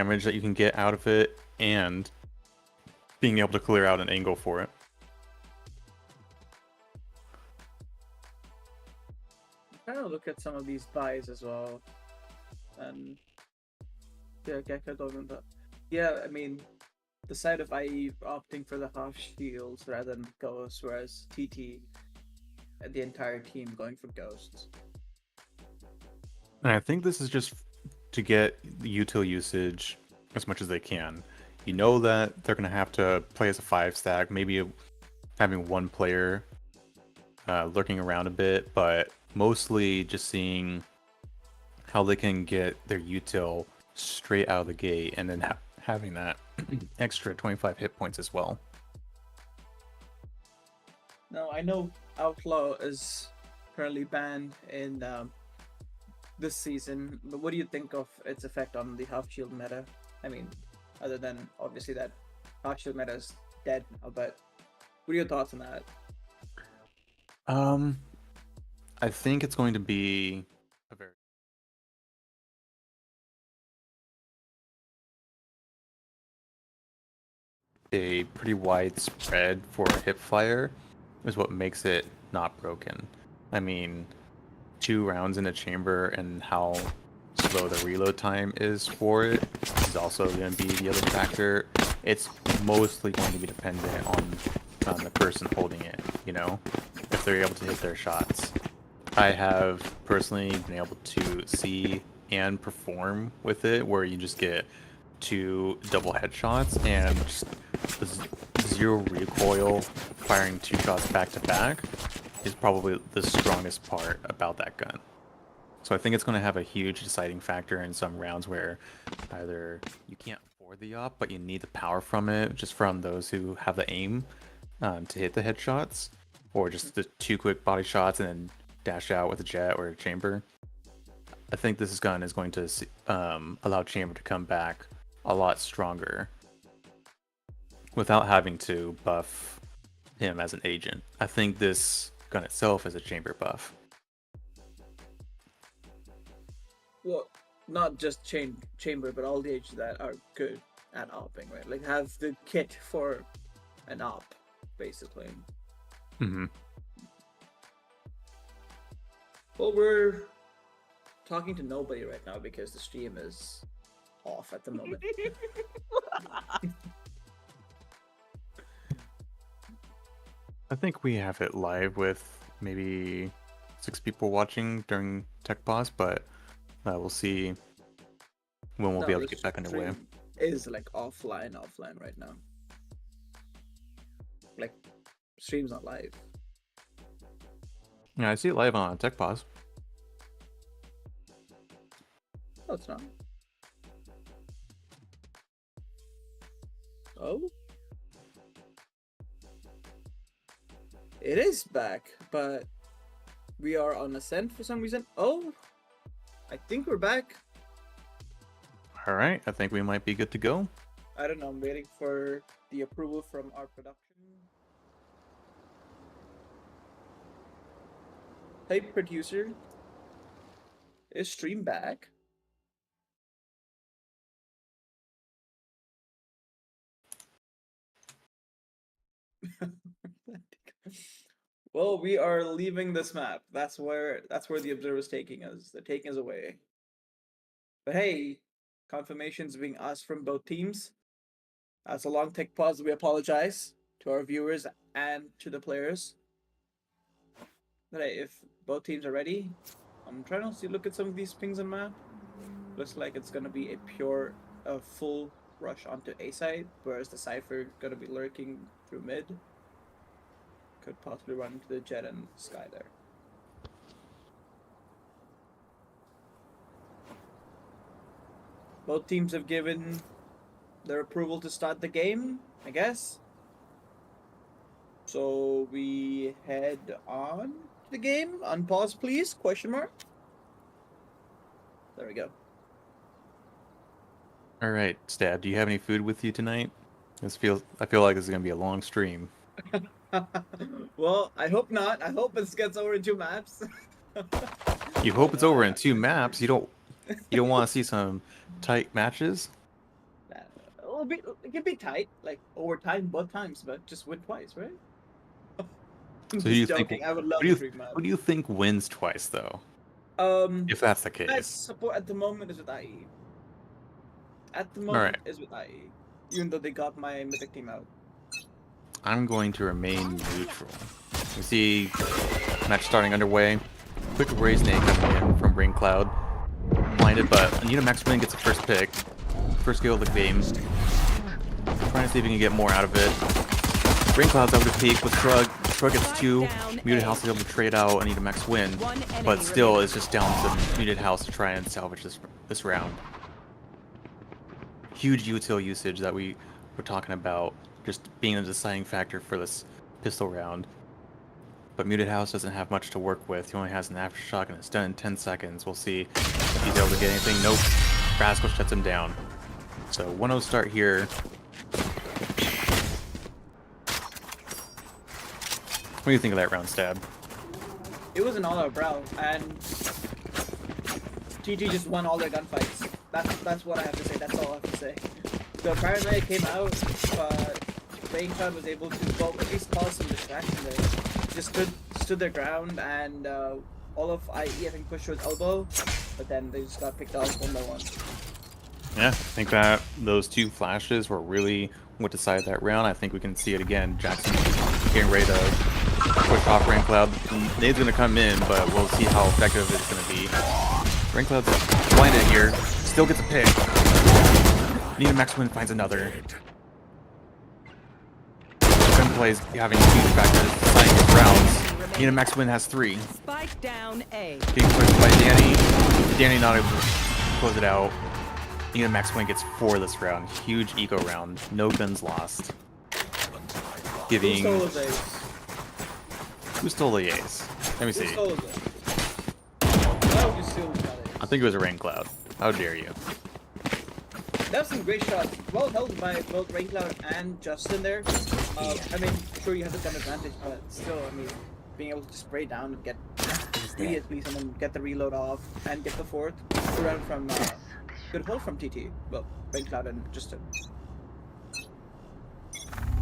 damage that you can get out of it and being able to clear out an angle for it. I'm trying to look at some of these buys as well. And yeah, but yeah, I mean, the side of IE opting for the half shields rather than ghosts, whereas TT and the entire team going for ghosts. And I think this is just to get the util usage as much as they can. You know that they're going to have to play as a 5-stack, maybe having one player lurking around a bit, but mostly just seeing how they can get their util straight out of the gate and then having that extra 25 hit points as well. Now, I know Outlaw is currently banned in this season, but what do you think of its effect on the half shield meta? I mean, other than obviously that half shield meta is dead now, but what are your thoughts on that? I think it's going to be a pretty wide spread for a hip fire is what makes it not broken. I mean, 2 rounds in a chamber and how slow the reload time is for it is also going to be the other factor. It's mostly going to be dependent on the person holding it, you know, if they're able to hit their shots. I have personally been able to see and perform with it where you just get 2 double headshots and just 0 recoil firing 2 shots back to back is probably the strongest part about that gun. So I think it's going to have a huge deciding factor in some rounds where either you can't afford the op, but you need the power from it, just from those who have the aim to hit the headshots, or just the 2 quick body shots and then dash out with a jet or a chamber. I think this gun is going to allow Chamber to come back a lot stronger without having to buff him as an agent. I think this gun itself is a chamber buff. Well, not just chamber, but all the agents that are good at opping, right? Like have the kit for an op, basically. Mm-hmm. Well, we're talking to nobody right now because the stream is off at the moment. I think we have it live with maybe 6 people watching during tech pause, but we'll see when we'll be able to get back underway. Is like offline right now. Like, stream's not live. Yeah, I see it live on tech pause. No, it's not. Oh? It is back, but we are on Ascent for some reason. Oh, I think we're back. All right, I think we might be good to go. I don't know, I'm waiting for the approval from our production. Hey, producer. Is stream back? Well, we are leaving this map. That's where the observer is taking us. They're taking us away. But hey, confirmations being asked from both teams. That's a long tech pause. We apologize to our viewers and to the players. But hey, if both teams are ready, I'm trying to look at some of these pings on map. Looks like it's gonna be a full rush onto A side, whereas the Cypher gonna be lurking through mid. Could possibly run into the jet and sky there. Both teams have given their approval to start the game, I guess. So we head on to the game. Unpause, please? Question mark. There we go. All right, Stab, do you have any food with you tonight? I feel like this is gonna be a long stream. Well, I hope not. I hope this gets over in 2 maps. You hope it's over in 2 maps. You don't want to see some tight matches? it can be tight, like overtime both times, but just win twice, right? I'm So do you just think joking. I would love who do a you dream map. who do you think wins twice though? If that's the case. Best support at the moment is with IE. At the All moment right. is with IE, even though they got my Mythic team out. I'm going to remain neutral. You see match starting underway. Quick raise nade coming in from Raincloud. Blinded, but Anita Max Win gets the first pick. First kill of the game. Trying to see if he can get more out of it. Raincloud's able to peek with Shrug. Shrug gets 2. MutedHouse is able to trade out Anita Max Win. But still, it's just down to MutedHouse to try and salvage this round. Huge util usage that we were talking about, just being the deciding factor for this pistol round. But MutedHouse doesn't have much to work with. He only has an aftershock and it's done in 10 seconds. We'll see if he's able to get anything. Nope. Rascel shuts him down. So 1-0 start here. What do you think of that round, Stab? It was an all-out brawl, and TG just won all their gunfights. That's what I have to say. That's all I have to say. The paranoia came out, but Raincloud was able to, well, at least cause some distraction there. Just stood their ground, and all of IE, I think, pushed towards elbow, but then they just got picked off one by one. Yeah, I think that those 2 flashes were really what decided that round. I think we can see it again. Jackson getting ready to push off Raincloud. Nade's going to come in, but we'll see how effective it's going to be. Raincloud's blinded here. Still gets a pick. Anita Max Win finds another. Gunplay's having huge factors deciding his rounds. Anita Max Win has 3. Spike down A. Being pushed by Dani. Dani not able to close it out. Anita Max Win gets 4 this round. Huge eco round. No guns lost. Giving... Who stole the ace? Let me see. Who stole his ace? Why would you steal his ace? I think it was a Raincloud. How dare you? That was some great shots. Well held by both Raincloud and Justin there. I mean, sure you have the gun advantage, but still, I mean, being able to just spray down and get 3 at least, and then get the reload off and get the 4th. Around from good hold from TT. Well, Raincloud and Justin.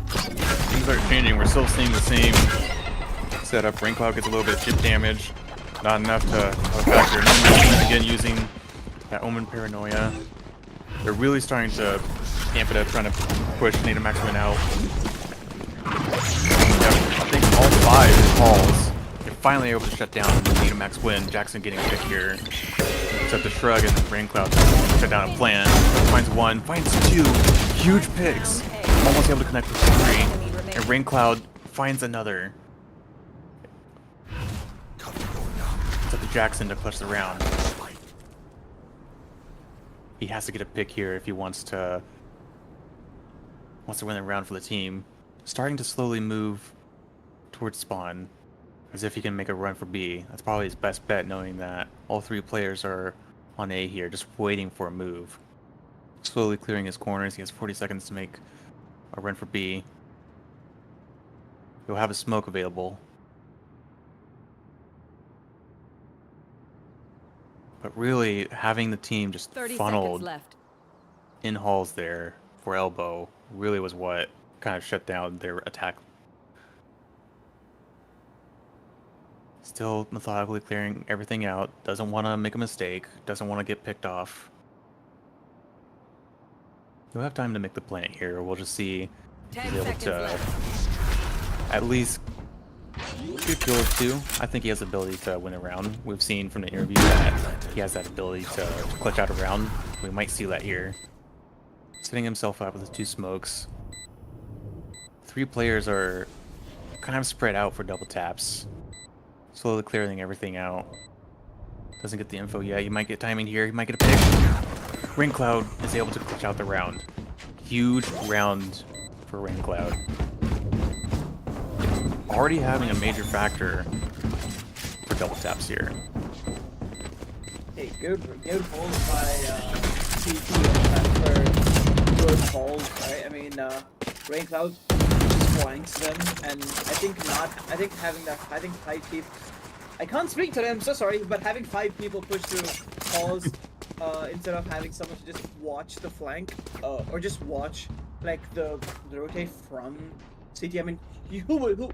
Things are changing. We're still seeing the same setup. Raincloud gets a little bit of chip damage. Not enough to factor in. Again, using that Omen Paranoia. They're really starting to amp it up, trying to push Anita Max Win out. Yep, I think all 5 calls. They're finally able to shut down Anita Max Win. Jackson getting a pick here. Except the Shrug and Raincloud shut down a plan. Finds 1, finds 2. Huge picks. Almost able to connect with 3. And Raincloud finds another. It's up to Jackson to push the round. He has to get a pick here if he wants to win the round for the team. Starting to slowly move towards spawn, as if he can make a run for B. That's probably his best bet, knowing that all 3 players are on A here, just waiting for a move. Slowly clearing his corners. He has 40 seconds to make a run for B. He'll have a smoke available. But really, having the team just 30 funneled seconds left. in halls there for elbow really was what kind of shut down their attack. Still methodically clearing everything out. Doesn't want to make a mistake. Doesn't want to get picked off. You'll have time to make the plant here. We'll just see if 10 he's able seconds to left. at least good kill or 2. I think he has the ability to win a round. We've seen from the interview that he has that ability to clutch out a round. We might see that here. Setting himself up with 2 smokes. 3 players are kind of spread out for double taps. Slowly clearing everything out. Doesn't get the info yet. He might get timing here. He might get a pick. Raincloud is able to clutch out the round. Huge round for Raincloud. Already having a major factor for double taps here. Hey, good hold by TT for good hold, right? I mean, Raincloud flanks them, and I think having 5 people, I can't speak to them, I'm so sorry, but having 5 people push through calls instead of having someone to just watch the flank, or just watch like the rotate from CT. I mean, who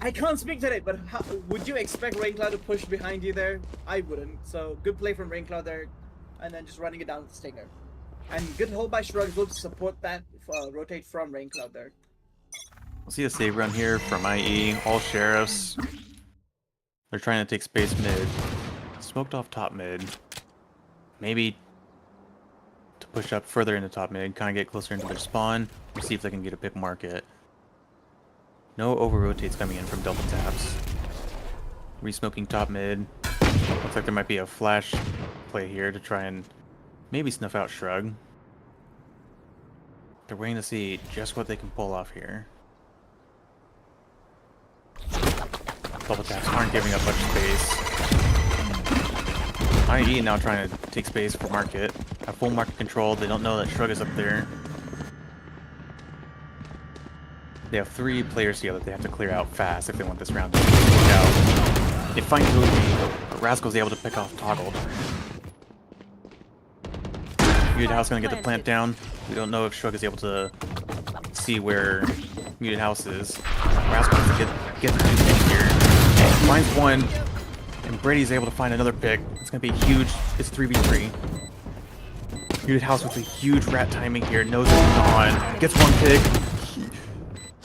I can't speak today, but how, would you expect Raincloud to push behind you there? I wouldn't. So good play from Raincloud there, and then just running it down with the Stinger. And good hold by Shrug as well to support that rotate from Raincloud there. We'll see a save run here from IE. All sheriffs. They're trying to take space mid. Smoked off top mid. Maybe to push up further into top mid, kind of get closer into their spawn. We'll see if they can get a pick market. No over rotates coming in from double taps. Resmoking top mid. Looks like there might be a flash play here to try and maybe snuff out Shrug. They're waiting to see just what they can pull off here. Double taps aren't giving up much space. IE now trying to take space for market. Have full market control. They don't know that Shrug is up there. They have 3 players here that they have to clear out fast if they want this round to work out. They find toji, but Rascal's able to pick off Toggled. MutedHouse gonna get the plant down. We don't know if Shrug is able to see where MutedHouse is. Rascal has to get the 2 picks here. Finds one, and Brady's able to find another pick. It's gonna be huge. It's 3v3. MutedHouse with a huge rat timing here. Knows it's on. Gets 1 pick.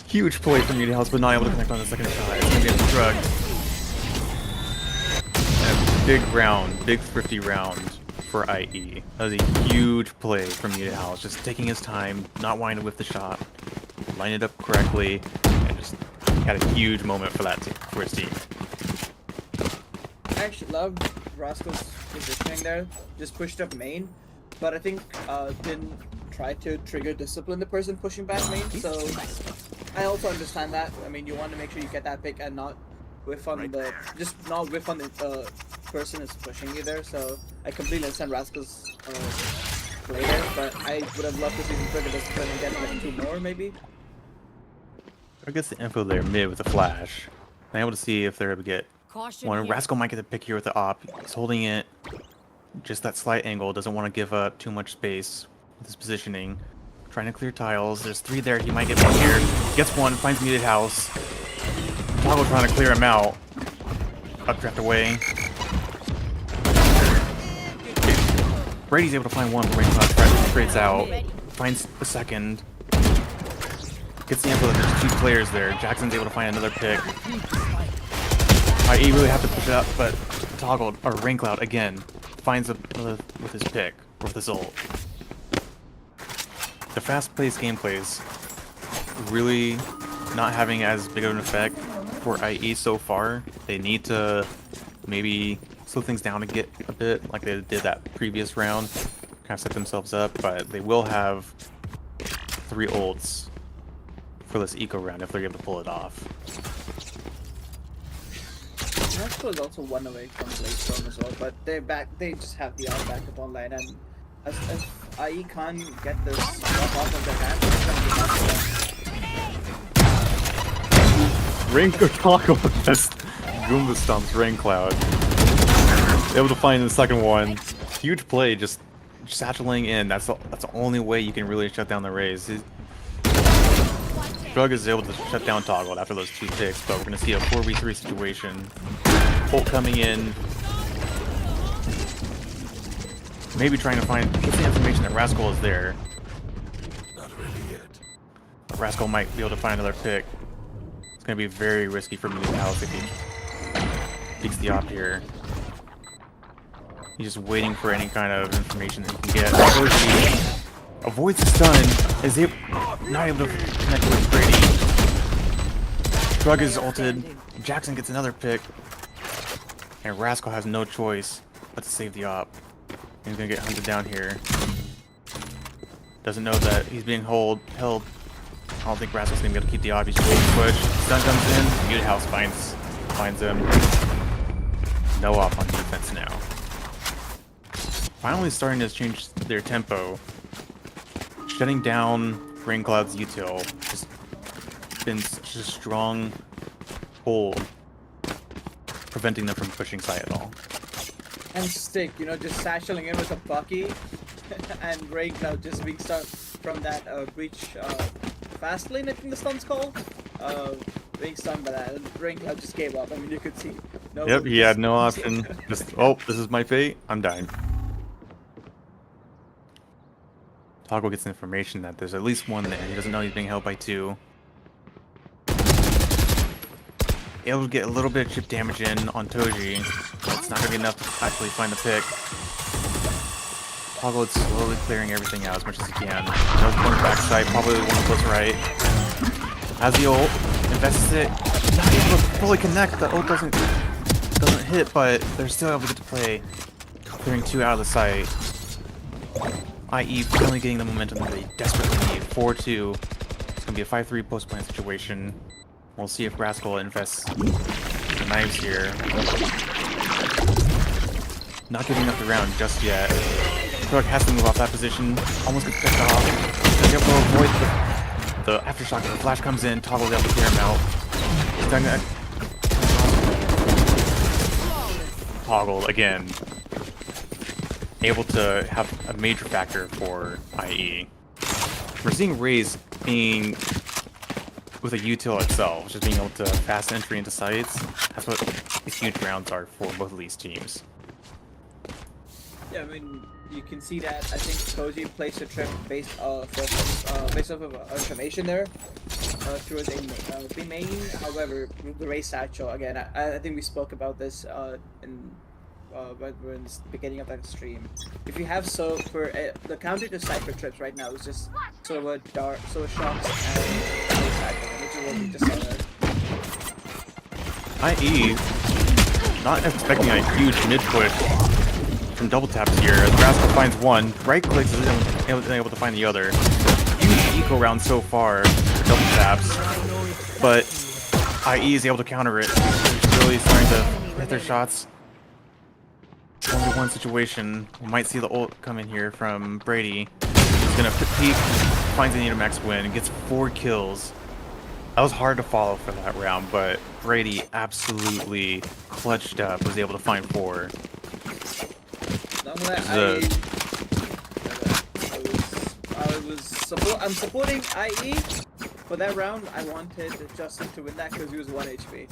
Huge play from MutedHouse, but not able to connect on the second shot. It's gonna be a Shrug. And a big round, big thrifty round for IE. That was a huge play from MutedHouse, just taking his time, not wanting to whiff the shot, line it up correctly, and just had a huge moment for that team, for his team. I actually love Rascal's positioning there. Just pushed up main, but I think didn't try to trigger discipline the person pushing back main. So I also understand that. I mean, you want to make sure you get that pick and not whiff on the not whiff on the person is pushing you there. So I completely understand Rascal's play there, but I would have loved to see him trigger discipline and get like 2 more maybe. I guess the info there mid with a flash. I'm able to see if they're able to get one. Rascal might get the pick here with the op. He's holding it. Just that slight angle. Doesn't want to give up too much space with his positioning. Trying to clear tiles. There's 3 there. He might get one here. Gets one. Finds MutedHouse. Toggle trying to clear him out. Updraft away. Brady's able to find one. Raincloud trades out. Finds the second. Gets the info that there's 2 players there. Jackson's able to find another pick. IE really have to push it up, but Toggle, or Raincloud again, finds another with his pick, or with his ult. The fast-paced gameplays really not having as big of an effect for IE so far. They need to maybe slow things down and get a bit, like they did that previous round, kind of set themselves up, but they will have 3 ults for this eco round if they're able to pull it off. Rascal is also 1 away from Blaze as well, but they just have the out backup online, and as IE can't get this stuff off of their hands, it's gonna be Raincloud Toggle just Goomba stomps Raincloud. Able to find the second one. Huge play, just satcheling in. That's the only way you can really shut down the Rays. Shrug is able to shut down Toggle after those 2 picks, but we're going to see a 4v3 situation. Bolt coming in. Maybe trying to get the information that Rascal is there. Not ready yet. Rascal might be able to find another pick. It's going to be very risky for MutedHouse if he peeks the op here. He's just waiting for any kind of information that he can get. Toji avoids the stun, is not able to connect with Brady. Shrug is ulted, Jackson gets another pick, and Rascal has no choice but to save the op. He's gonna get hunted down here. Doesn't know that he's being held. I don't think Rascal's gonna be able to keep the op. He's just waiting to push. Stun comes in, MutedHouse finds him. No op on defense now. Finally starting to change their tempo. Shutting down Raincloud's util has been such a strong hold, preventing them from pushing side at all. And Stick, you know, just satcheling in with a Bucky, and Raincloud just being stunned from that breach fast lane, I think the stun's called. Being stunned by that, and Raincloud just gave up. I mean, you could see. No, Yep, he just- had no option. Just, oh, this is my fate. I'm dying. Toggle gets information that there's at least one there. He doesn't know he's being held by two. Able to get a little bit of chip damage in on Toji. But it's not going to be enough to actually find the pick. Toggle is slowly clearing everything out as much as he can. Knows one backside, probably one close right. Has the ult, invests it. Not able to fully connect. The ult doesn't hit, but they're still able to get to play. Clearing two out of the site. IE finally getting the momentum that they desperately need. 4-2. It's going to be a 5-3 post-plant situation. We'll see if Rascel invests the knives here. Not getting enough the round just yet. Shrug has to move off that position. Almost gets picked off. He's able to avoid the aftershock. The flash comes in. Toggle's able to clear him out. He's done that. Toggle again. Able to have a major factor for IE. We're seeing Raze being with a util itself, just being able to fast entry into sites. That's what these huge rounds are for both of these teams. Yeah, I mean, you can see that. I think Toji placed a trip based off of information there towards a B main. However, the race satchel again. I think we spoke about this in the beginning of that stream. If you have the counter to cypher trips right now is just sort of a dark, sort of shocks and race satchel, which is what we just saw there. IE not expecting a huge mid push from double taps here. As Rascel finds one, right clicks is able to find the other. Huge eco round so far for double taps, but IE is able to counter it. He's really starting to hit their shots. 1v1 situation. We might see the ult come in here from Brady. He's gonna peek, finds Anita max win, and gets 4 kills. That was hard to follow for that round, but Brady absolutely clutched up, was able to find 4. I'm supporting IE for that round. I wanted jxsn to win that because he was 1 HP.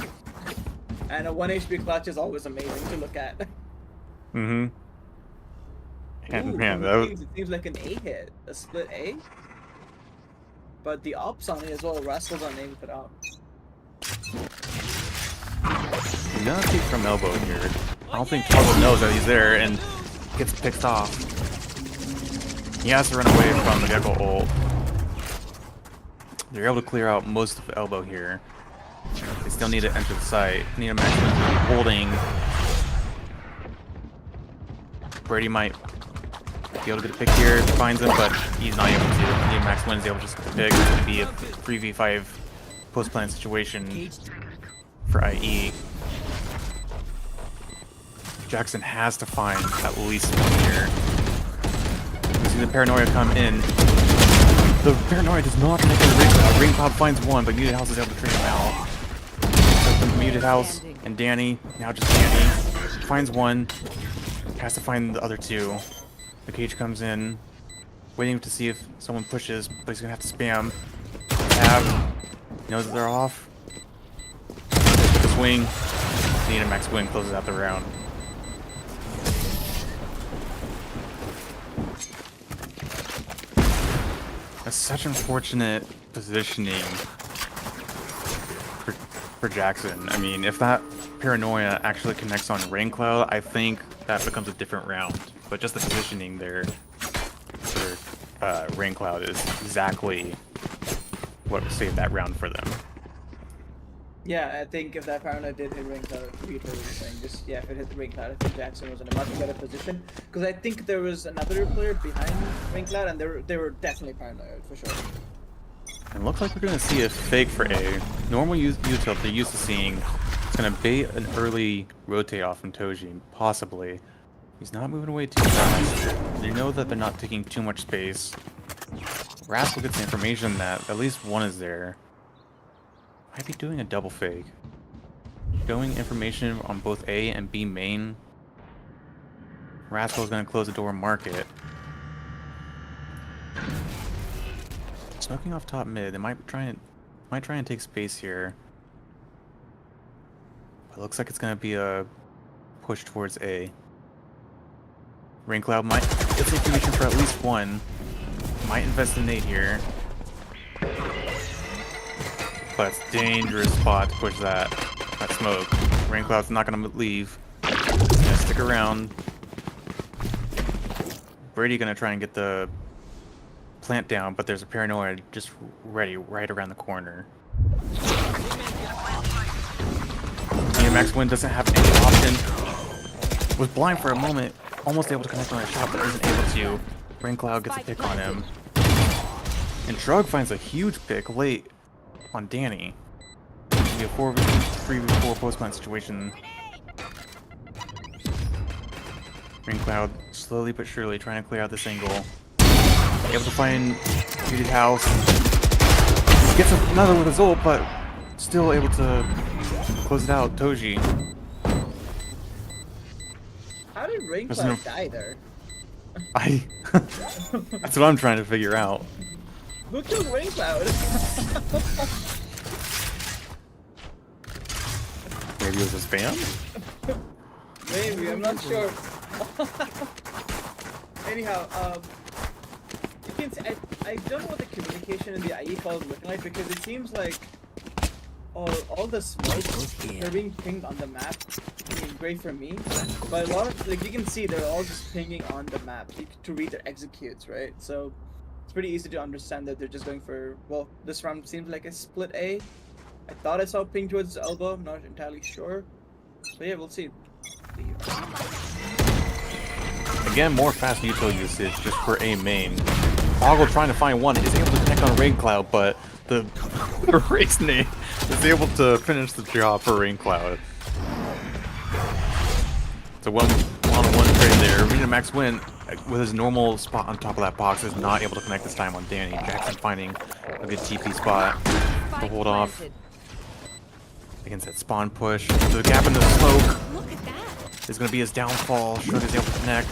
And a 1 HP clutch is always amazing to look at. Mm-hmm. And Ooh, man, that was... it seems like an A hit. A split A? But the ops on it as well. Rascal's unable to put up. Another peek from elbow here. I don't think Toggle knows that he's there and gets picked off. He has to run away from the Gecko ult. They're able to clear out most of elbow here. They still need to enter the site. Need a maximum holding. Brady might be able to get a pick here, finds him, but he's not able to. Need Max Win is able to just get the pick. It's going to be a 3v5 post-plan situation for IE. jxsn has to find at least one here. We see the Paranoia come in. The Paranoia does not connect to the Raincloud. Raincloud finds one, but MutedHouse is able to trade him out. So from MutedHouse and Dani, now just Dani, finds one, has to find the other 2. The cage comes in, waiting to see if someone pushes, but he's gonna have to spam. Tab, knows that they're off. Swing, need a max win, closes out the round. That's such unfortunate positioning for jxsn. I mean, if that Paranoia actually connects on Raincloud, I think that becomes a different round. But just the positioning there for Raincloud is exactly what saved that round for them. Yeah, I think if that Paranoia did hit Raincloud, it would be totally the same. Just, yeah, if it hit the Raincloud, I think jxsn was in a much better position. Because I think there was another player behind Raincloud, and they were definitely Paranoia, for sure. And looks like we're going to see a fake for A. Normal util they're used to seeing. It's going to bait an early rotate off from Toji, possibly. He's not moving away too fast. They know that they're not taking too much space. Rascel gets the information that at least one is there. Might be doing a double fake. Showing information on both A and B main. Rascal's gonna close the door and mark it. Smoking off top mid. They might try and take space here. But it looks like it's gonna be a push towards A. Raincloud might get information for at least one. Might invest in nade here. But it's a dangerous spot to push that smoke. Raincloud's not gonna leave. He's gonna stick around. Brady gonna try and get the plant down, but there's a paranoia just ready right around the corner. Max Wynn doesn't have any option. Was blind for a moment, almost able to connect on a shot, but isn't able to. Raincloud gets a pick on him. And Shrug finds a huge pick late on Dani. It'll be a 3v4 post-plant situation. Raincloud slowly but surely trying to clear out this angle. Able to find MutedHouse. Gets another result, but still able to close it out. Toji. How did Raincloud die there? That's what I'm trying to figure out. Who killed Raincloud? Maybe it was a spam? Maybe, I'm not sure. Anyhow, you can see, I don't know what the communication in the IE call is looking like, because it seems like all the smokes, they're being pinged on the map. I mean, great for me, but a lot of, like, you can see they're all just pinging on the map to read their executes, right? So it's pretty easy to understand that they're just going for, well, this round seems like a split A. I thought I saw ping towards his elbow, I'm not entirely sure. So yeah, we'll see. Again, more fast neutral usage just for A main. Boggle trying to find one, is able to connect on Raincloud, but the race nade is able to finish the job for Raincloud. It's a one-on-one trade there. Arena Max Wynn, with his normal spot on top of that box, is not able to connect this time on Dani. jxsn finding a good TP spot to hold off against that spawn push. The gap in the smoke is going to be his downfall. Shrug is able to connect.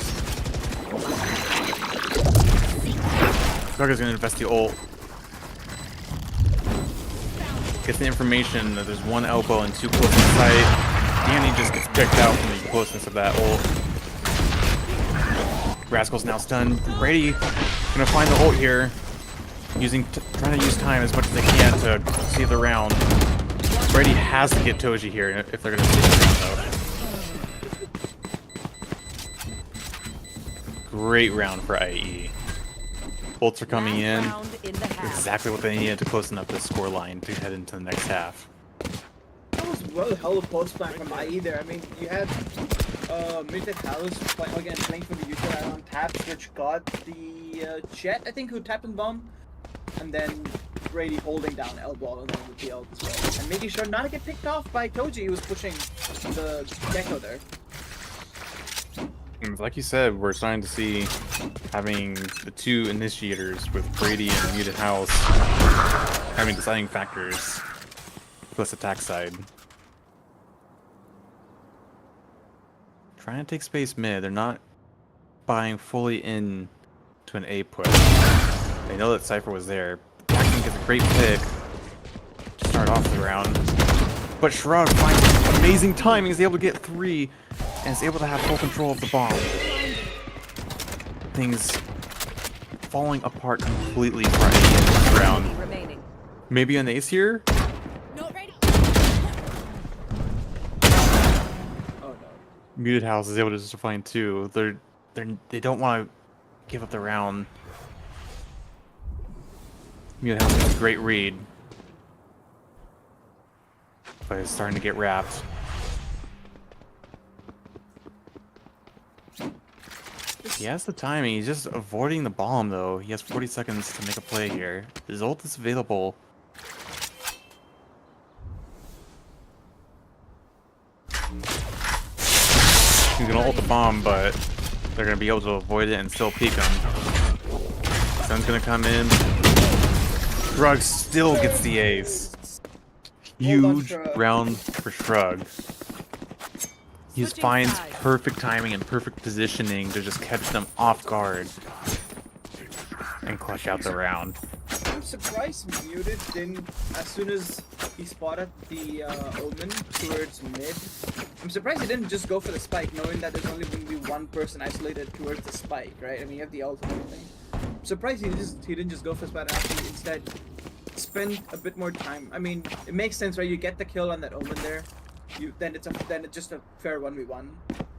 Shrug is going to invest the ult. Gets the information that there's one elbow and two close in sight. Dani just gets picked out from the closeness of that ult. Rascal's now stunned. Brady gonna find the ult here, trying to use time as much as they can to save the round. Brady has to get Toji here if they're gonna save the round, though. Great round for IE. Ults are coming in. Exactly what they needed to close up this score line to head into the next half. That was well hell of a post plan from IE there. I mean, you had MutedHouse again playing from the UK on taps, which got the Jet, I think, who tapped and bomb, and then Brady holding down elbow and then with the ult as well, and making sure not to get picked off by Toji, who was pushing the Gecko there. Like you said, we're starting to see having the two initiators with Brady and MutedHouse having deciding factors plus attack side. Trying to take space mid. They're not buying fully in to an A push. They know that Cypher was there. Jackson gets a great pick to start off the round. But Shrug finds amazing timing. He's able to get 3 and is able to have full control of the bomb. Things falling apart completely for IE in this round. Maybe an ace here? MutedHouse is able to just find 2. They don't want to give up the round. MutedHouse has a great read, but it's starting to get wrapped. He has the timing. He's just avoiding the bomb, though. He has 40 seconds to make a play here. His ult is available. He's gonna ult the bomb, but they're gonna be able to avoid it and still peek him. Sun's gonna come in. Shrug still gets the ace. Huge round for Shrug. He just finds perfect timing and perfect positioning to just catch them off guard and clutch out the round. I'm surprised Muted didn't, as soon as he spotted the Omen towards mid, I'm surprised he didn't just go for the spike, knowing that there's only going to be one person isolated towards the spike, right? I mean, you have the ult and everything. I'm surprised he didn't just go for the spike and actually instead spend a bit more time. I mean, it makes sense, right? You get the kill on that Omen there, then it's just a fair 1v1.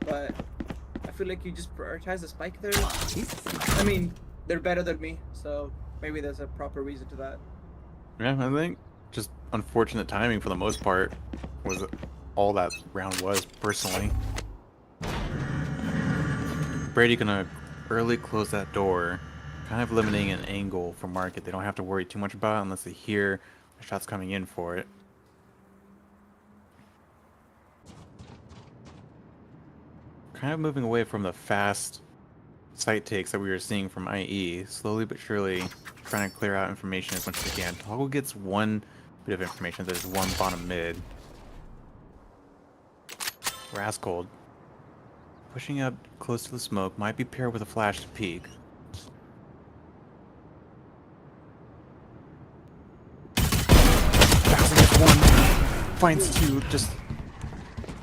But I feel like you just prioritize the spike there. I mean, they're better than me, so maybe there's a proper reason to that. Yeah, I think just unfortunate timing for the most part was all that round was, personally. Brady gonna early close that door, kind of limiting an angle for market. They don't have to worry too much about it unless they hear shots coming in for it. Kind of moving away from the fast site takes that we were seeing from IE, slowly but surely trying to clear out information as much as they can. Toggle gets one bit of information. There's one bottom mid. Rascel pushing up close to the smoke, might be paired with a flash to peek. Bouncing gets one, finds two, just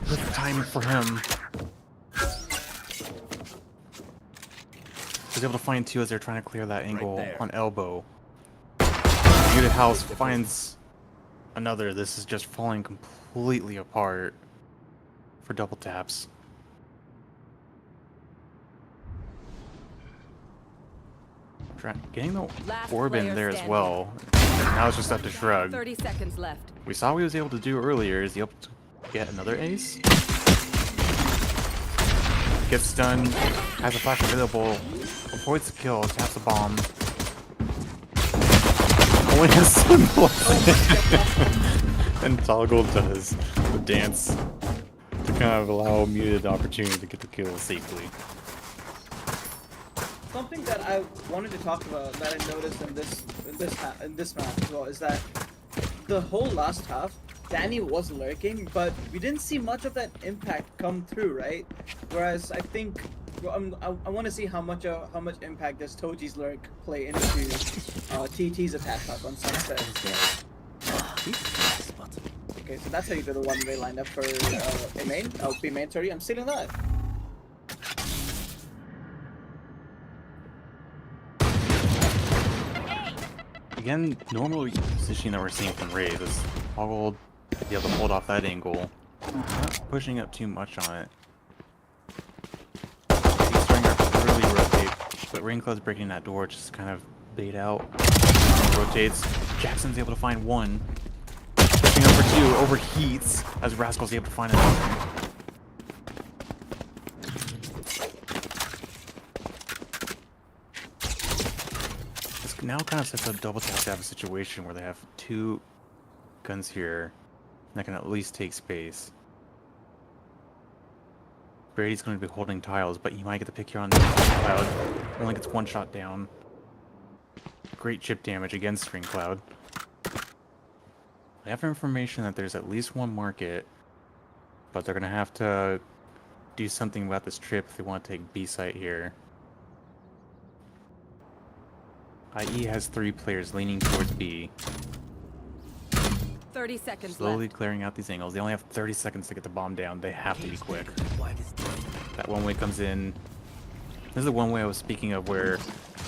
perfect timing for him. Was able to find two as they're trying to clear that angle on elbow. MutedHouse finds another. This is just falling completely apart for double taps. Getting the orb in there as well. Now it's just up to Shrug. 30 seconds left. We saw what he was able to do earlier. Is he able to get another ace? Gets stunned, has a flash available, avoids the kill, taps the bomb. Only has symbol. And Toggle does the dance to kind of allow Muted the opportunity to get the kill safely. Something that I wanted to talk about that I noticed in this match as well is that the whole last half, Dani was lurking, but we didn't see much of that impact come through, right? Whereas I think I want to see how much impact does Toji's lurk play into TT's attack up on Sunset. Okay, so that's how you do the one-way lineup for A main. Oh, B main. Sorry, I'm stealing that. Again, normal positioning that we're seeing from Raze is Toggle be able to hold off that angle. Not pushing up too much on it. He's starting to really rotate, but Raincloud's breaking that door, just kind of bait out. Rotates. jxsn's able to find one. Pushing up for two, overheats as Rascal's able to find another. This now kind of sets up double tap to have a situation where they have two guns here that can at least take space. Brady's going to be holding tiles, but he might get the pick here on Raincloud. Only gets one shot down. Great chip damage against Raincloud. I have information that there's at least one market, but they're going to have to do something about this trip if they want to take B site here. IE has 3 players leaning towards B. 30 seconds Slowly left. clearing out these angles. They only have 30 seconds to get the bomb down. They have to be quick. That one way comes in. This is the one way I was speaking of where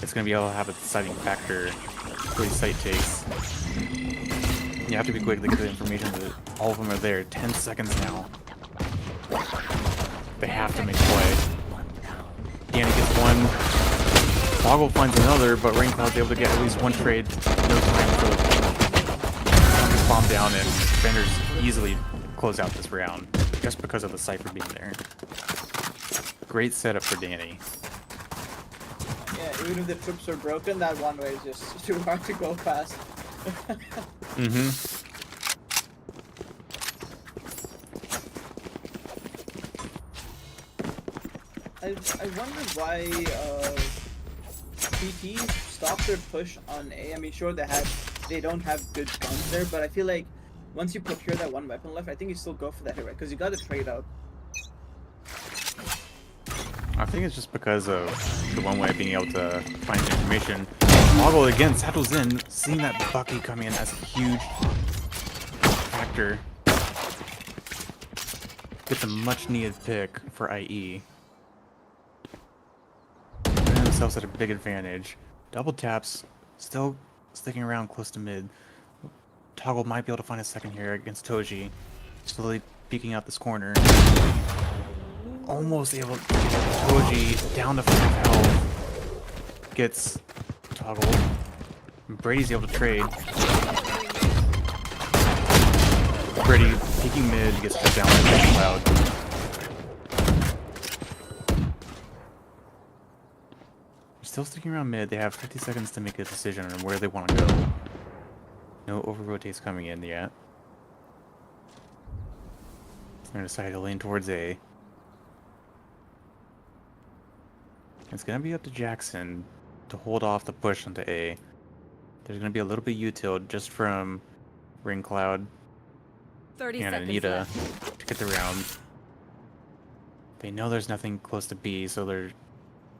it's going to be able to have a deciding factor for these site takes. You have to be quick to get the information that all of them are there. 10 seconds now. They have to make play. Dani gets one. Toggle finds another, but Raincloud's able to get at least one trade. No time for the bomb down, and defenders easily close out this round just because of the Cypher being there. Great setup for Dani. Yeah, even if the trips are broken, that one way is just too hard to go past. I wonder why PT stopped their push on A. I mean, sure they don't have good guns there, but I feel like once you procure that one weapon left, I think you still go for that hit, right? Because you got to trade out. I think it's just because of the one way being able to find information. Toggle again, Satchel's in, seeing that Bucky come in as a huge factor. Gets a much needed pick for IE. Putting themselves at a big advantage. Double taps, still sticking around close to mid. Toggle might be able to find a second here against Toji. Slowly peeking out this corner. Almost able to get Toji down to 5 health. Gets Toggle. Brady's able to trade. Brady peeking mid, gets shut down by Raincloud. Still sticking around mid. They have 50 seconds to make a decision on where they want to go. No over-rotates coming in yet. They're going to decide to lean towards A. It's going to be up to jxsn to hold off the push onto A. There's going to be a little bit util just from Raincloud 30 and seconds Anita left. to get the round. They know there's nothing close to B, so they're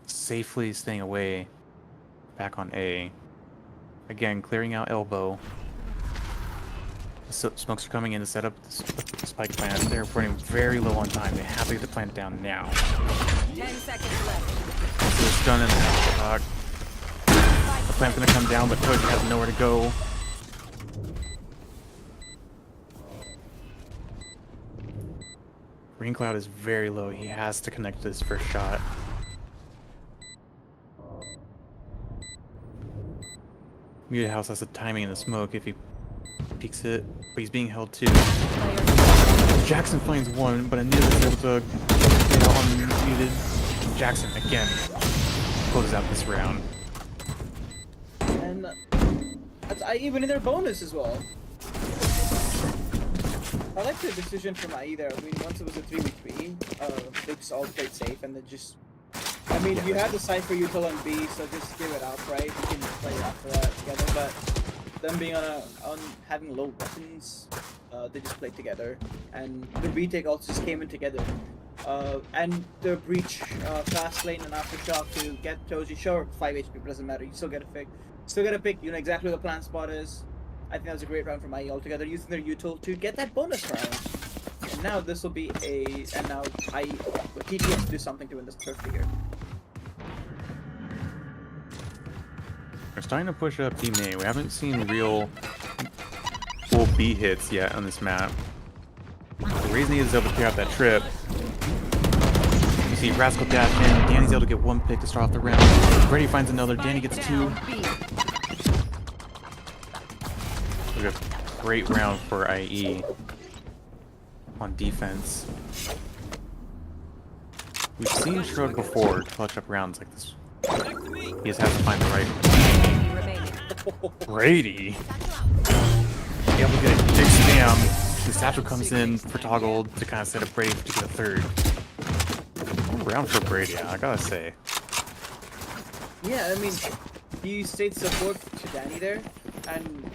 safely staying away back on A. Again, clearing out elbow. So, smokes are coming in to set up the spike plant. They're running very low on time. They have to get the plant down now. 10 seconds left. So they're stun and shock. The plant's gonna come down, but Toji has nowhere to go. Raincloud is very low. He has to connect to his first shot. MutedHouse has the timing and the smoke if he peeks it, but he's being held too. jxsn finds one, but Anita's able to get out unmuted. jxsn again closes out this round. And that's IE winning their bonus as well. I like the decision from IE there. I mean, once it was a 3v3, they just all played safe and they just... I mean, you had the Cypher util on B, so just give it out, right? You can play after that together, but them being on having low weapons, they just played together. And the retake also just came in together. And the breach, fast lane and aftershock to get Toji, sure, 5 HP, but doesn't matter, you still get a pick. Still get a pick, you know exactly where the plant spot is. I think that was a great round from IE altogether, using their util to get that bonus round. And now this will be and now IE, with TTS do something to win this turf here. We're starting to push up B main. We haven't seen real full B hits yet on this map. The reason he is able to clear out that trip. You see Rascal dash in. Dani's able to get one pick to start off the round. Brady finds another. Dani gets two. Look at a great round for IE on defense. We've seen Shrug before clutch up rounds like this. He just has to find the right Brady. Able to get a big spam. The Satchel comes in for Toggle to kind of set up Brady to get a third. Good round for Brady, I gotta say. Yeah, I mean, he stayed support to Dani there, and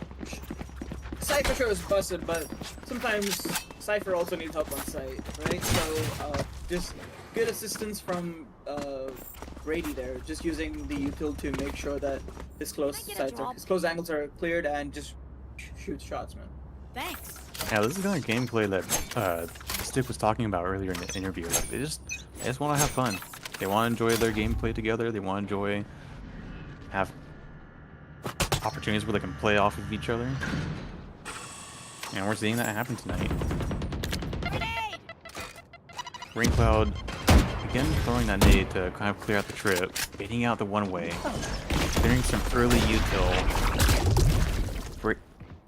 Cypher sure was busted, but sometimes Cypher also needs help on site, right? So, just good assistance from Brady there, just using the util to make sure that his close angles are cleared and just shoot shots, man. Thanks. Yeah, this is the kind of gameplay that Stick was talking about earlier in the interview. Like, they just want to have fun. They want to enjoy their gameplay together. They want to have opportunities where they can play off of each other. And we're seeing that happen tonight. Raincloud again throwing that nade to kind of clear out the trip, baiting out the one-way, clearing some early util.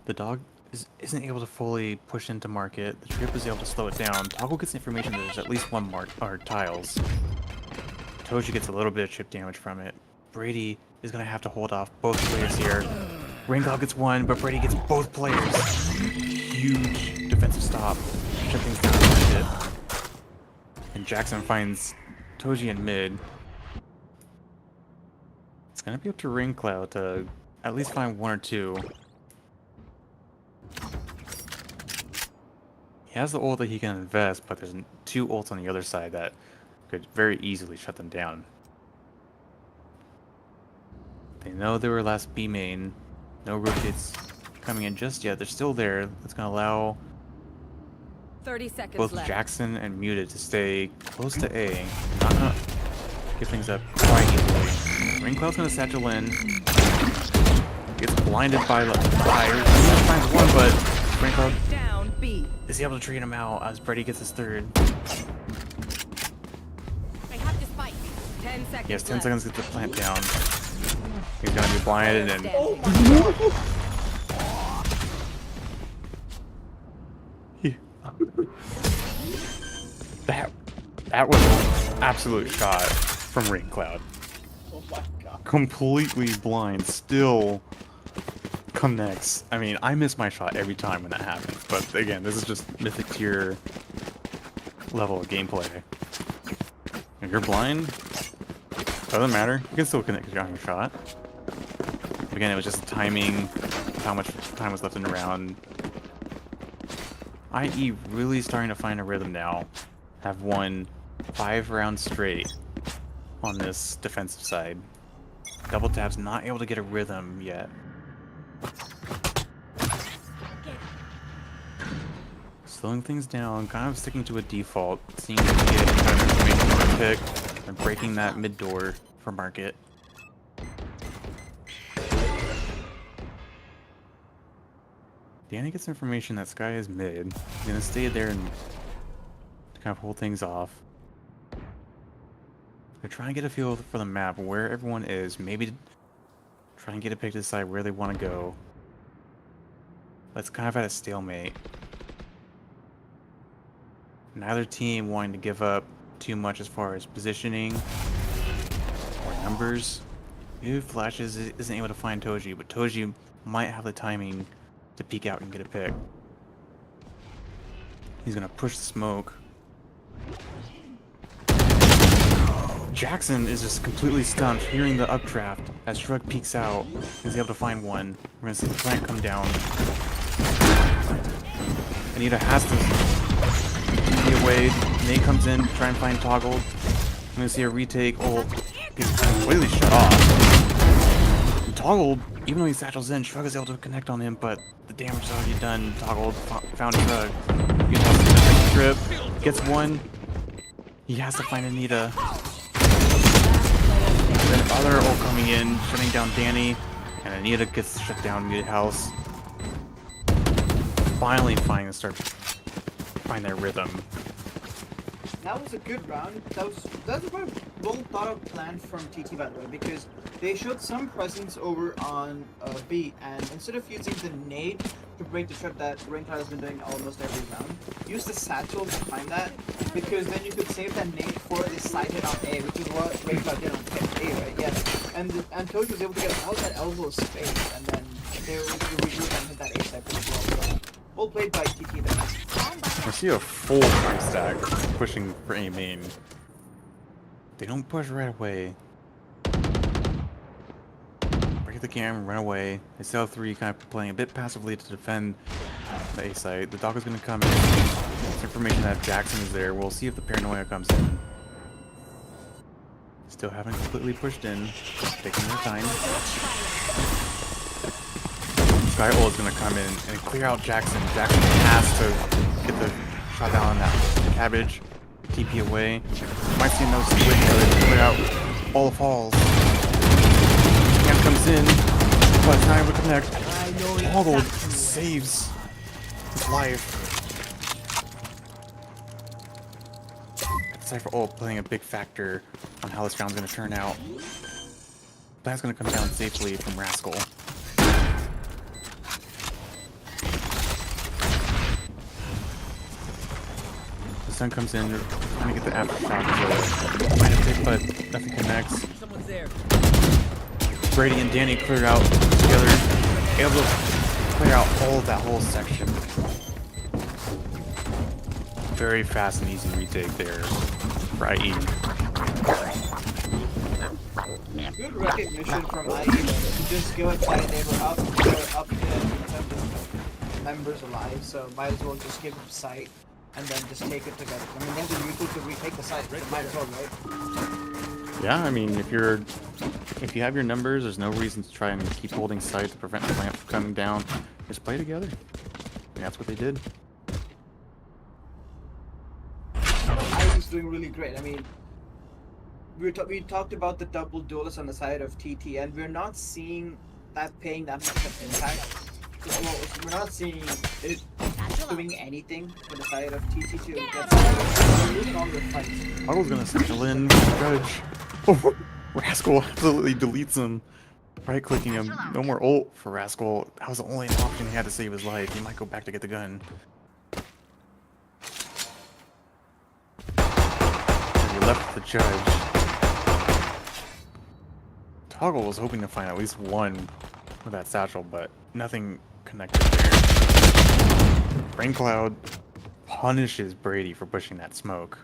The dog isn't able to fully push into market. The trip is able to slow it down. Toggle gets information that there's at least one tiles. Toji gets a little bit of chip damage from it. Brady is going to have to hold off both players here. Raincloud gets one, but Brady gets both players. Huge defensive stop. Shut things down a bit. And jxsn finds Toji in mid. It's going to be up to Raincloud to at least find one or two. He has the ult that he can invest, but there's two ults on the other side that could very easily shut them down. They know they were last B main. No rotates coming in just yet. They're still there. That's going to allow 30 seconds both left. jxsn and Muted to stay close to A. Not gonna give things up quite easily. Raincloud's going to satchel in. Gets blinded by the fire. He finds one, but Raincloud Down B. is able to trade him out as Brady gets his third. I have the spike. 10 seconds. He has 10 left. seconds to get the plant down. He's going to be blinded and Oh my god! That was an absolute shot from Raincloud. Oh my god. Completely blind, still connects. I mean, I miss my shot every time when that happens, but again, this is just Mythic tier level of gameplay. If you're blind, doesn't matter. You can still connect on your shot. Again, it was just the timing, how much time was left in the round. IE really starting to find a rhythm now. Have won 5 rounds straight on this defensive side. Double Tap's not able to get a rhythm yet. Slowing things down, kind of sticking to a default, seeing if we get kind of information on the pick, and breaking that mid door for market. Dani gets information that Sky is mid. He's gonna stay there and kind of hold things off. They're trying to get a feel for the map, where everyone is. Maybe try and get a pick to decide where they want to go. But it's kind of at a stalemate. Neither team wanting to give up too much as far as positioning or numbers. Maybe Flashes isn't able to find Toji, but Toji might have the timing to peek out and get a pick. He's gonna push the smoke. jxsn is just completely stunned, hearing the updraft as Shrug peeks out. He's able to find one. We're gonna see the plant come down. Anita has to be away. Nate comes in, try and find Toggled. I'm gonna see a retake. Ult gets completely shut off. Toggled, even though he satchels in, Shrug is able to connect on him, but the damage is already done. Toggled found Shrug. He tosses the next trip, gets one. He has to find Anita. And then other ult coming in, shutting down Dani, and Anita gets shut down MutedHouse. Finally find their rhythm. That was a good round. That was a very well thought out plan from TT, by the way, because they showed some presence over on B, and instead of using the nade to break the trap that Raincloud has been doing almost every round, use the satchel behind that, because then you could save that nade for the side hit on A, which is what Raincloud did on A, right? Yes. And Toji was able to get all that elbow space, and then they were regroup and hit that A side pretty well. So, well played by TT there. I see a full time stack pushing for A main. They don't push right away. Break the cam, run away. They still have 3 kind of playing a bit passively to defend the A site. The dog is going to come in. It's information that jxsn is there. We'll see if the paranoia comes in. Still haven't completely pushed in. Taking their time. Sky ult is going to come in and clear out jxsn. jxsn has to get the shot down on that cabbage. TP away. Might see another situation to clear out all the falls. Hand comes in, but it's not able to connect. Toggled saves his life. Cypher ult playing a big factor on how this round's going to turn out. That's going to come down safely from Rascel. The sun comes in, trying to get the aftershock to find a pick, but nothing connects. Someone's there. Brady and Dani clear out together, able to clear out all of that whole section. Very fast and easy retake there for IE. Good recognition from IE to just go outside. They were up in terms of members alive, so might as well just give them sight and then just take it together. I mean, then the neutral could retake the site. It might as well, right? Yeah, I mean, if you have your numbers, there's no reason to try and keep holding site to prevent the plant from coming down. Just play together. And that's what they did. IE's doing really great. I mean, we talked about the double duelist on the side of TT, and we're not seeing that paying that much of impact. Well, we're not seeing it doing anything for the side of TT2. We're losing all the fights. Toggle's gonna cycle in with the judge. Oh, Rascal absolutely deletes him. Right clicking him. No more ult for Rascal. That was the only option he had to save his life. He might go back to get the gun. And he left the judge. Toggle was hoping to find at least one with that satchel, but nothing connected there. Raincloud punishes Brady for pushing that smoke.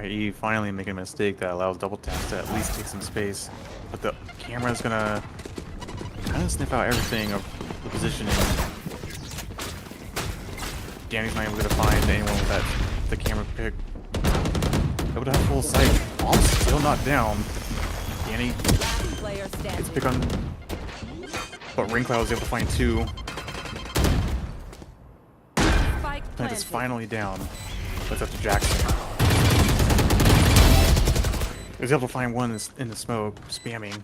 IE finally making a mistake that allows double taps to at least take some space, but the camera's gonna kind of sniff out everything of the positioning. Dani's not even gonna find anyone with that the camera pick. Able to have full sight. Bomb's still not down. Dani Player gets standing. pick on, but Raincloud was able to find two. Spike Plant is planted. finally down. But it's up to Jackson. He's able to find one in the smoke, spamming.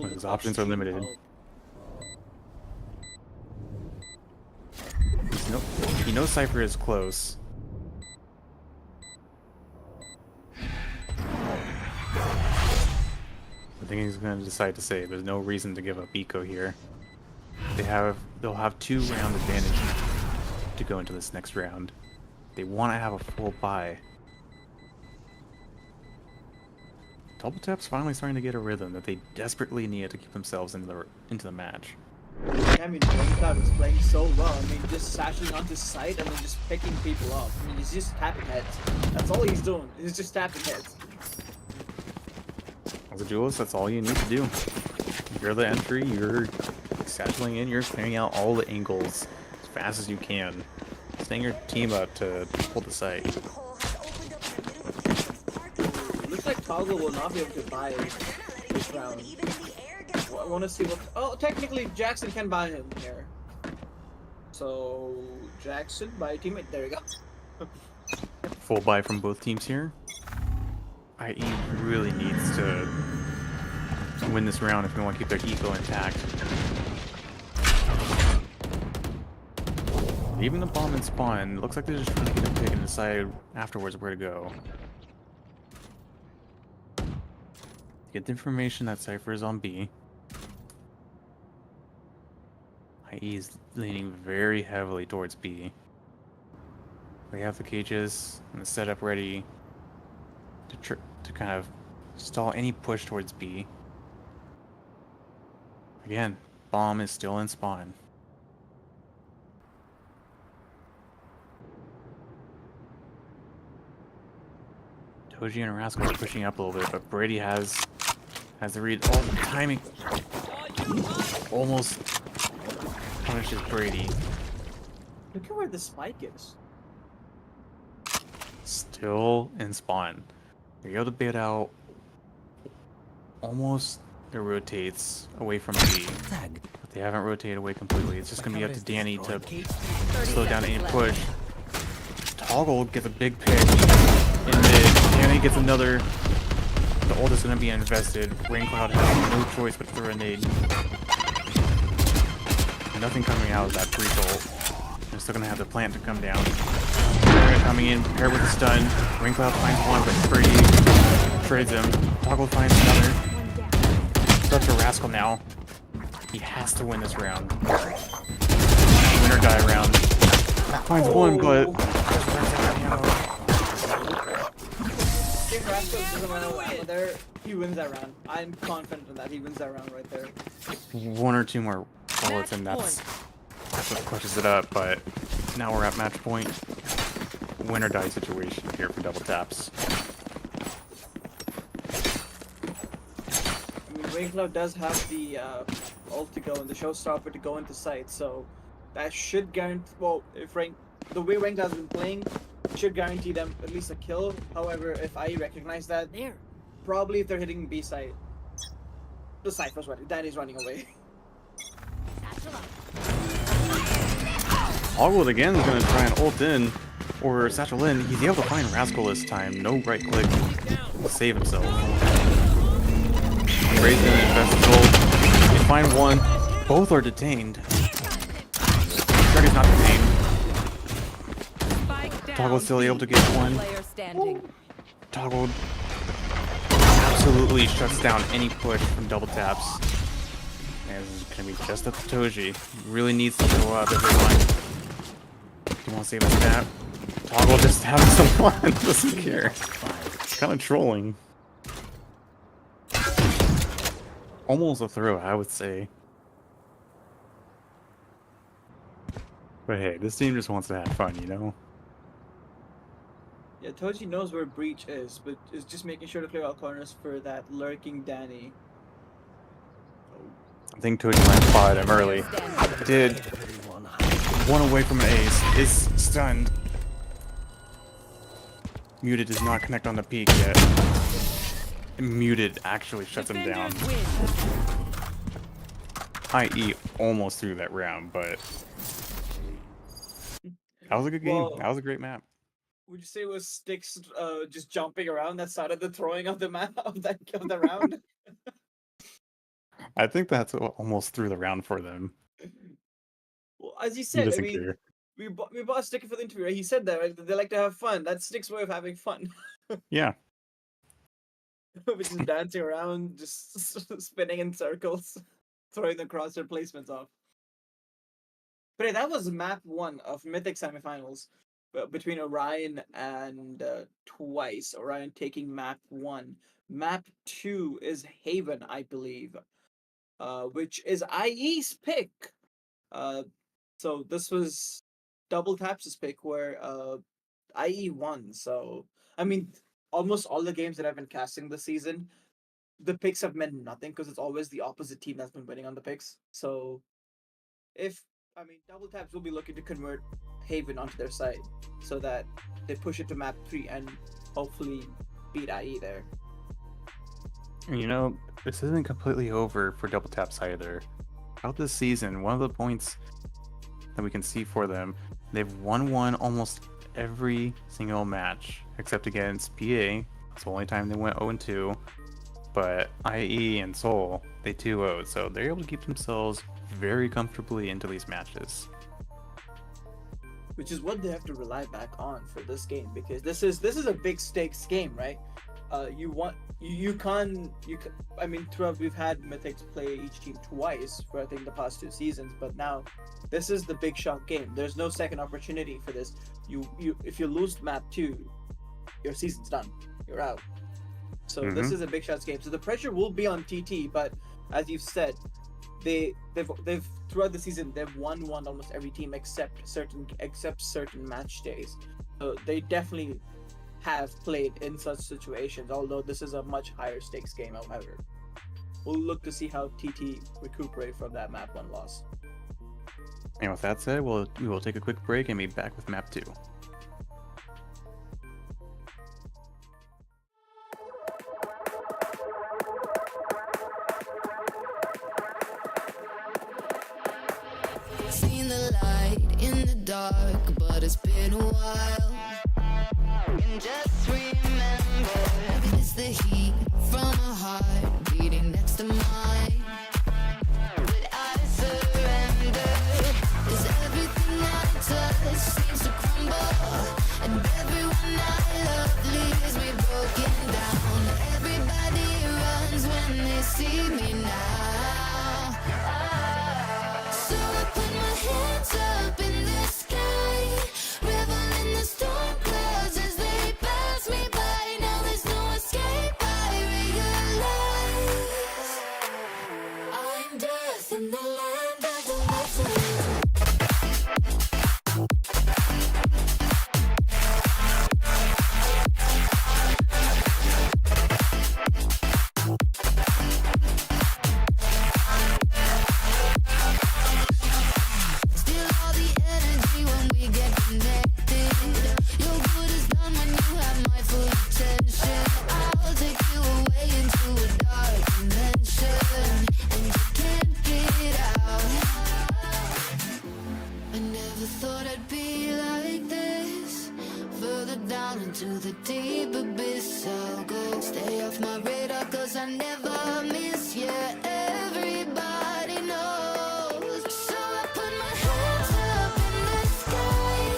But his options are limited. He knows Cypher is close. I think he's going to decide to save. There's no reason to give up eco here. They'll have 2-round advantage to go into this next round. They want to have a full buy. Double Tap's finally starting to get a rhythm that they desperately needed to keep themselves into the match. I mean, Raincloud is playing so well. I mean, just sashing onto site and then just picking people up. I mean, he's just tapping heads. That's all he's doing. He's just tapping heads. As a duelist, that's all you need to do. You're the entry, you're satcheling in, you're clearing out all the angles as fast as you can. Setting your team up to hold the site. Looks like Toggle will not be able to buy this round. I want to see what... Oh, technically, Jackson can buy him here. So, Jackson, buy a teammate. There we go. Full buy from both teams here. IE really needs to win this round if they want to keep their eco intact. Leaving the bomb in spawn, looks like they're just trying to get a pick and decide afterwards where to go. Get the information that Cypher is on B. IE is leaning very heavily towards B. They have the cages and the setup ready to kind of stall any push towards B. Again, bomb is still in spawn. Toji and Rascal are pushing up a little bit, but Brady has the read. Oh, the timing almost punishes Brady. Look at where the spike is. Still in spawn. They're able to bait out. Almost it rotates away from B. But they haven't rotated away completely. It's just going to be up to Dani to slow down any push. Toggle gets a big pick in mid. Dani gets another. The ult is going to be invested. Raincloud has no choice but to throw a nade. Nothing coming out of that pre-ult. They're still going to have the plant to come down. Coming in, paired with the stun. Raincloud finds one, but Brady trades him. Toggle finds another. It's up to Rascal now. He has to win this round. Win or die round. Finds one, but If Rascal doesn't run out there, he wins that round. I'm confident in that. He wins that round right there. one or two more bullets, and that's what clutches it up. But now we're at match point. Win or die situation here for double taps. I mean, Raincloud does have the ult to go and the showstopper to go into sight. So that should guarantee. Well, if the way Raincloud has been playing, it should guarantee them at least a kill. However, if I recognize that, There. probably if they're hitting B site, the Cypher's running. Dani's running away. Hogwood again is going to try and ult in, or Satchel in. He's able to find Rascal this time. No right click to save himself. Raised in Festival. They find one. Both are detained. Shrug is not detained. Spike down. Toggle's still able to get one. Player standing. Toggle absolutely shuts down any push from double taps. And this is going to be just at the toji. Really needs to show up, everyone. He won't save his tap. Toggle just having some fun. Doesn't care. Kind of trolling. Almost a throw, I would say. But hey, this team just wants to have fun, you know? Yeah, Toji knows where Breach is, but is just making sure to clear all corners for that lurking Dani. I think Toji might have spotted him early. Did. Everyone One away from an ace. Is stunned. Muted does not connect on the peak yet. Muted actually shuts him down. Defenders win. IE almost threw that round, but that was a good game. Well, That was a great map. Would you say it was Sticks just jumping around that side of the throwing of the map of the round? I think that's what almost threw the round for them. Well, as you He said, I doesn't mean, care. we bought Sticker for the interview. Right? He said that right? They like to have fun. That's Stick's way of having fun, Yeah. which is dancing around, just spinning in circles, throwing the crosshair placements off. But hey, that was map 1 of Mythic semifinals between Orion and Twice. Orion taking map 1. Map 2 is Haven, I believe, which is IE's pick. So this was Double Taps' pick where IE won. So, I mean, almost all the games that I've been casting this season, the picks have meant nothing because it's always the opposite team that's been winning on the picks. So, Double Taps will be looking to convert Haven onto their side so that they push it to map 3 and hopefully beat IE there. You know, this isn't completely over for Double Taps either. Throughout this season, one of the points that we can see for them, they've won almost every single match, except against PA. It's the only time they went 0-2. But IE and Seoul, they 2-0'd, so they're able to keep themselves very comfortably into these matches. Which is what they have to rely back on for this game, because this is a big stakes game, right? Throughout we've had Mythics play each team twice for I think the past 2 seasons, but now this is the big shot game. There's no second opportunity for this. If you lose map 2, your season's done. You're out. So this is a big shots game. So the pressure will be on TT, but as you've said, they've throughout the season they've won almost every team except certain match days. So they definitely have played in such situations, although this is a much higher stakes game. However, we'll look to see how TT recuperate from that map 1 loss. And with that said, we will take a quick break and be back with map 2. Seen the light in the dark, but it's been a while. And just remember, it's the heat from a heart beating next to mine. But I surrender, 'cause everything I touch seems to crumble, and everyone I love leaves me broken down. Everybody runs when they see me now. So I put my hands up in the sky, reveling the storm clouds as they pass me by. Now there's no escape, I realize I'm death in the land of the living. off my radar, cause I never miss you. Everybody knows. So I put my hands up in the sky,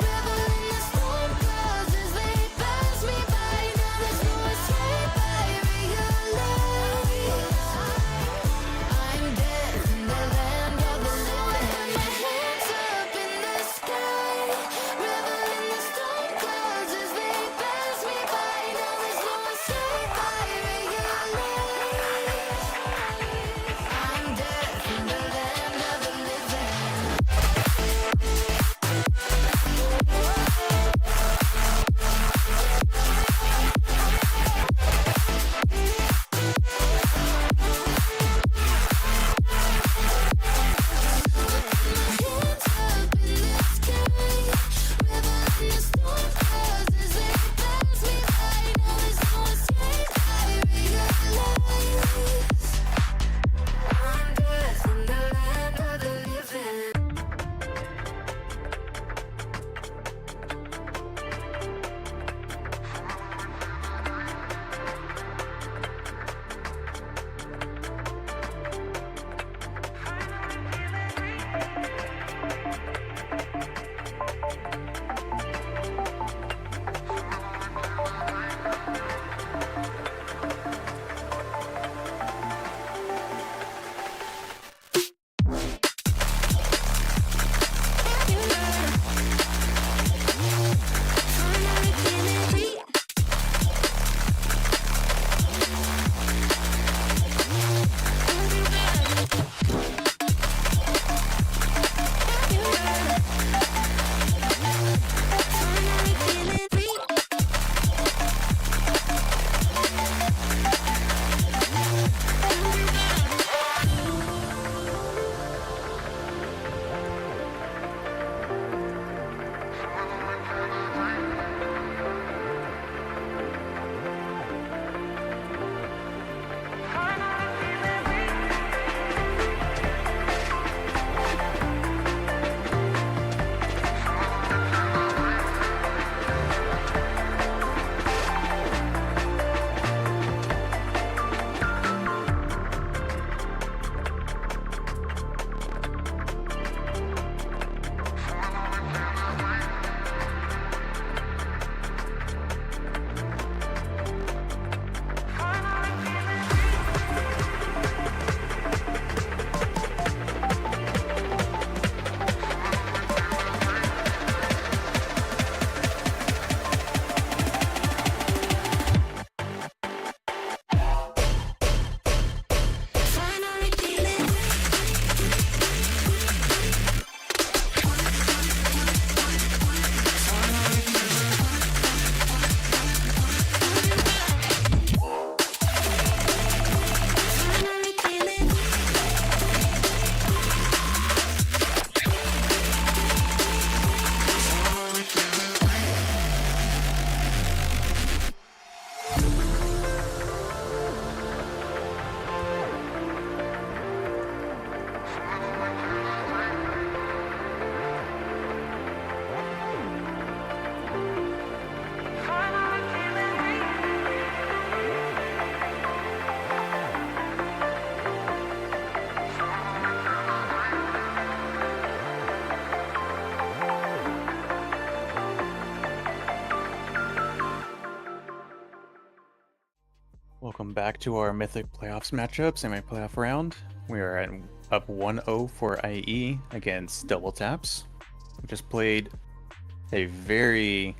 revel in the storm clouds as they pass me by. Now there's no escape, I realize I'm dead in the land of the living. So I put my hands up in the sky, revel in the storm clouds as they pass me by. Now there's no escape, I realize I'm dead in the land of the living. Welcome back to our Mythic playoffs matchup, semi-playoff round. We are up 1-0 for IE against Double Taps. We just played a very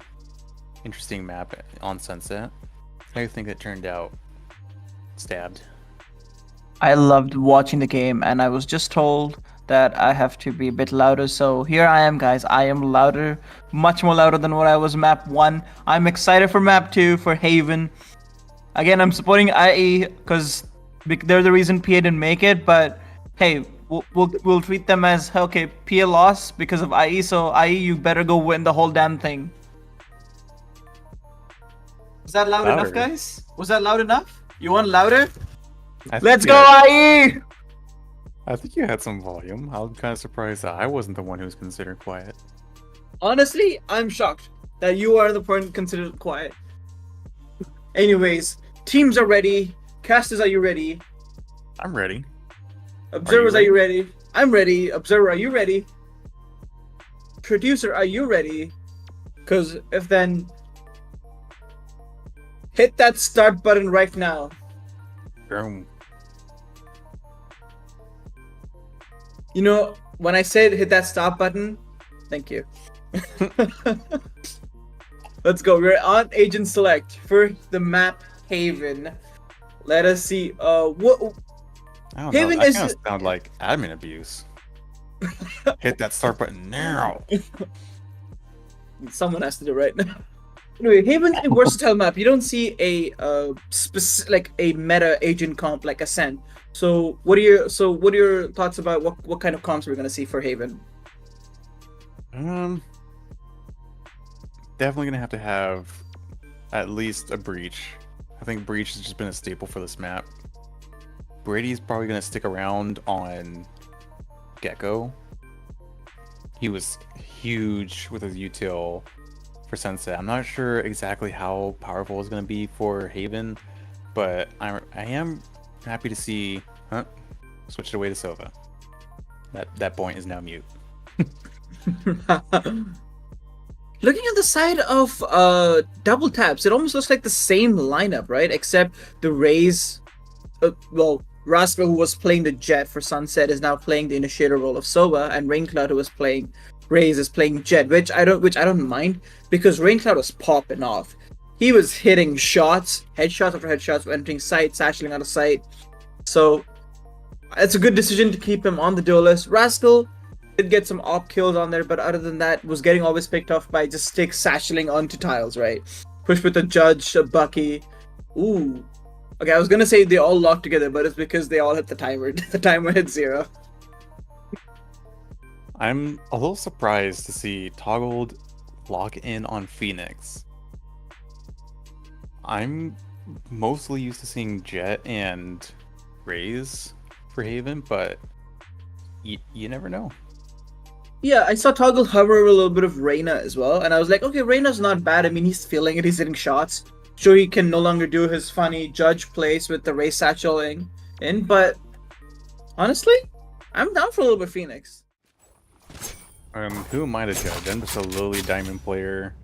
interesting map on Sunset. How do you think it turned out, Stabbed? I loved watching the game, and I was just told that I have to be a bit louder, so here I am, guys. I am louder, much more louder than what I was map 1. I'm excited for map 2 for Haven. Again, I'm supporting IE because they're the reason PA didn't make it, but hey, we'll treat them as, okay, PA lost because of IE, so IE, you better go win the whole damn thing. Was that loud enough, guys? Was that loud enough? You want louder? Let's go, IE! I think you had some volume. I'm kind of surprised that I wasn't the one who was considered quiet. Honestly, I'm shocked that you are the one considered quiet. Anyways, Teams are ready. Casters, are you ready? I'm ready. Observers, are you ready? I'm ready. Observer, are you ready? Producer, are you ready? Because if then, hit that start button right now. Boom. You know, when I said hit that stop button, thank you. Let's go. We're on Agent Select for the map Haven. Let us see. What? I don't Haven know. That is- kind of sound like admin abuse. Hit that start button now. Someone has to do it right now. Anyway, Haven's a versatile map. You don't see a like a meta agent comp like Ascent. So what are your thoughts about what kind of comps we're gonna see for Haven? Definitely gonna have to have at least a breach. I think breach has just been a staple for this map. Brady's probably gonna stick around on Gecko. He was huge with his util for Sunset. I'm not sure exactly how powerful it's gonna be for Haven, but I am happy to see. Switched away to Sova. That point is now mute. Looking at the side of double taps, it almost looks like the same lineup, right? Except the Raze, Rascel, who was playing the Jet for Sunset, is now playing the initiator role of Sova, and Raincloud, who was playing Raze, is playing Jet, which I don't mind because Raincloud was popping off. He was hitting shots, headshots after headshots, entering sight, satcheling out of sight. So it's a good decision to keep him on the duel list. Rascal did get some op kills on there, but other than that, was getting always picked off by just stick satcheling onto tiles, right? Push with a Judge, a Bucky. Ooh. Okay, I was gonna say they all locked together, but it's because they all hit the timer. The timer hit 0. I'm a little surprised to see Toggled lock in on Phoenix. I'm mostly used to seeing Jet and Raze for Haven, but you never know. Yeah, I saw Toggle hover a little bit of Reyna as well, and I was like, okay, Reyna's not bad. I mean, he's feeling it, he's hitting shots. Sure, he can no longer do his funny Judge plays with the Ray satcheling in, but honestly, I'm down for a little bit Phoenix. Who am I to judge? I'm just a lowly diamond player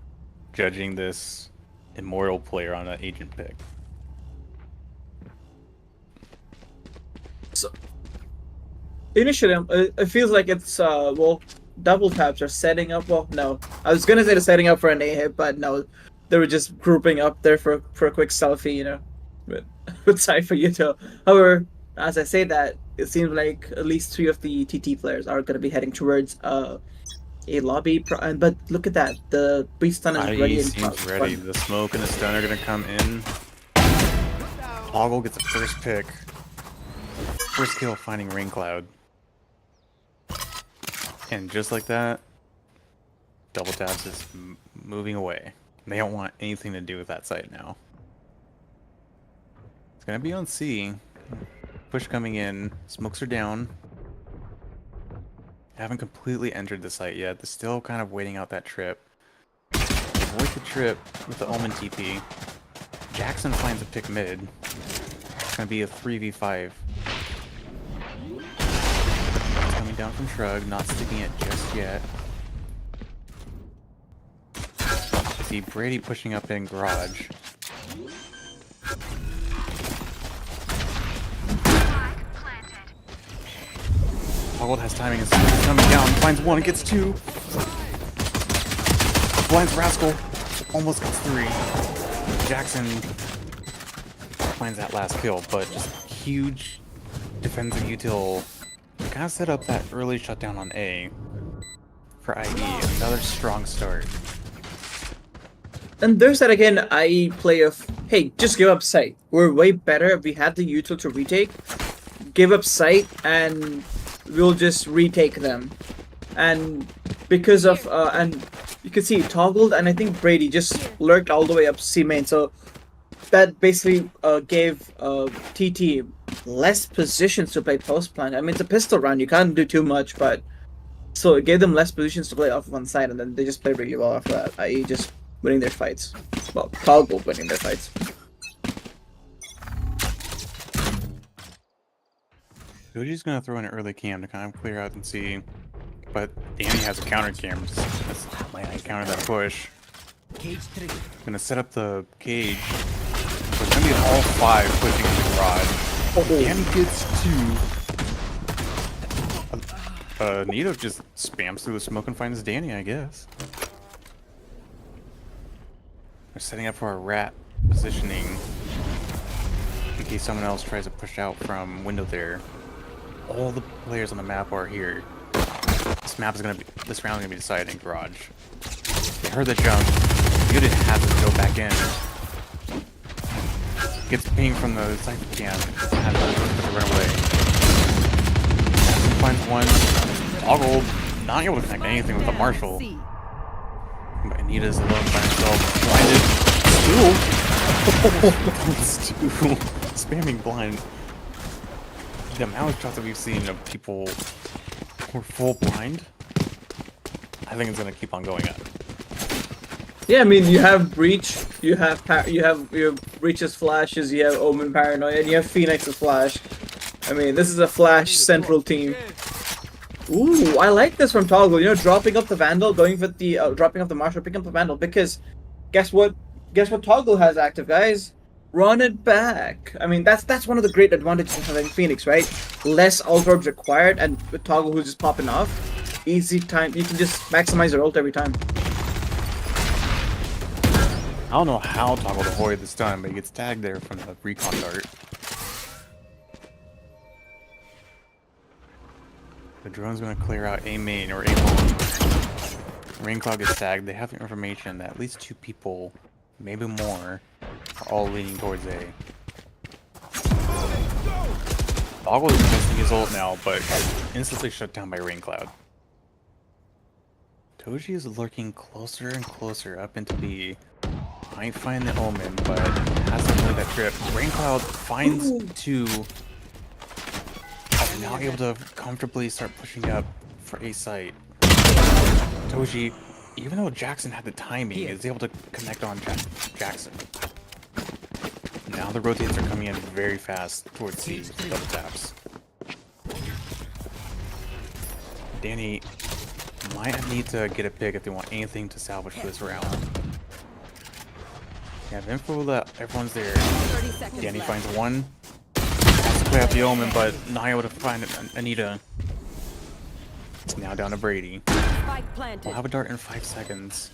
judging this immortal player on an agent pick. So, initially, it feels like it's, double taps are setting up. Well, no. I was gonna say they're setting up for an A-hit, but no. They were just grouping up there for a quick selfie, you know, with Cypher Util. However, as I say that, it seems like at least 3 of the TT players are going to be heading towards a lobby. But look at that, the Beast Stun is ready. IE seems ready. The smoke and the stun are going to come in. Toggle gets the first pick. First kill finding Raincloud. And just like that, Double Taps is moving away. They don't want anything to do with that site now. It's gonna be on C. Push coming in. Smokes are down. Haven't completely entered the site yet. They're still kind of waiting out that trip. Avoid the trip with the Omen TP. jxsn finds a pick mid. It's gonna be a 3v5. Coming down from Shrug, not sticking it just yet. See Brady pushing up in garage. Toggled has timing and coming down, finds 1, gets 2. Blinds Rascal, almost gets 3. jxsn finds that last kill, but just huge defensive util. Kind of set up that early shutdown on A for IE. Another strong start. And there's that again, IE play of, hey, just give up sight. We're way better if we had the util to retake. Give up sight and we'll just retake them. And because of, and you can see Toggled and I think Brady just lurked all the way up C main. So that basically gave TT less positions to play post plant. I mean, it's a pistol round, you can't do too much, but so it gave them less positions to play off one side, and then they just played really well after that, i.e. just winning their fights. Well, Toggle winning their fights. Toji's gonna throw in an early cam to kind of clear out and see, but Dani has a counter cam. That's might counter that push. Gonna set up the cage. So it's gonna be all 5 pushing in the garage. Dani gets 2. Anita just spams through the smoke and finds Dani, I guess. We're setting up for a rat positioning in case someone else tries to push out from window there. All the players on the map are here. This round is gonna be decided in garage. They heard the jump. Muted has to go back in. Gets pinged from the side cam. Has to run away. Finds one. Toggle not able to connect anything with the Marshall. But Anita's alone by herself. Blinded. Stu. Spamming blind. The amount of shots that we've seen of people who are full blind, I think it's gonna keep on going up. Yeah, I mean, you have Breach, you have Breach's flashes, you have Omen Paranoia, and you have Phoenix's flash. I mean, this is a flash central team. Ooh, I like this from Toggle. You know, dropping up the Vandal, going for the dropping up the Marshall, picking up the Vandal, because guess what? Guess what Toggle has active, guys? Run it back. I mean, that's one of the great advantages of having Phoenix, right? Less ult orbs required, and with Toggle who's just popping off, easy time. You can just maximize your ult every time. I don't know how Toggle avoided the stun, but he gets tagged there from the recon dart. The drone's gonna clear out A main or A home. Raincloud gets tagged. They have the information that at least 2 people, maybe more, are all leaning towards A. Toggle is missing his ult now, but instantly shut down by Raincloud. Toji is lurking closer and closer up into B. Might find the Omen, but has to play that trip. Raincloud finds 2. And now able to comfortably start pushing up for A site. Toji, even though jxsn had the timing, is able to connect on jxsn. Now the rotates are coming in very fast towards C with the double taps. Dani might need to get a pick if they want anything to salvage for this round. They have info that everyone's there. Dani finds 1. Has to play out the Omen, but not able to find Anita. It's now down to Brady. We'll have a dart in 5 seconds.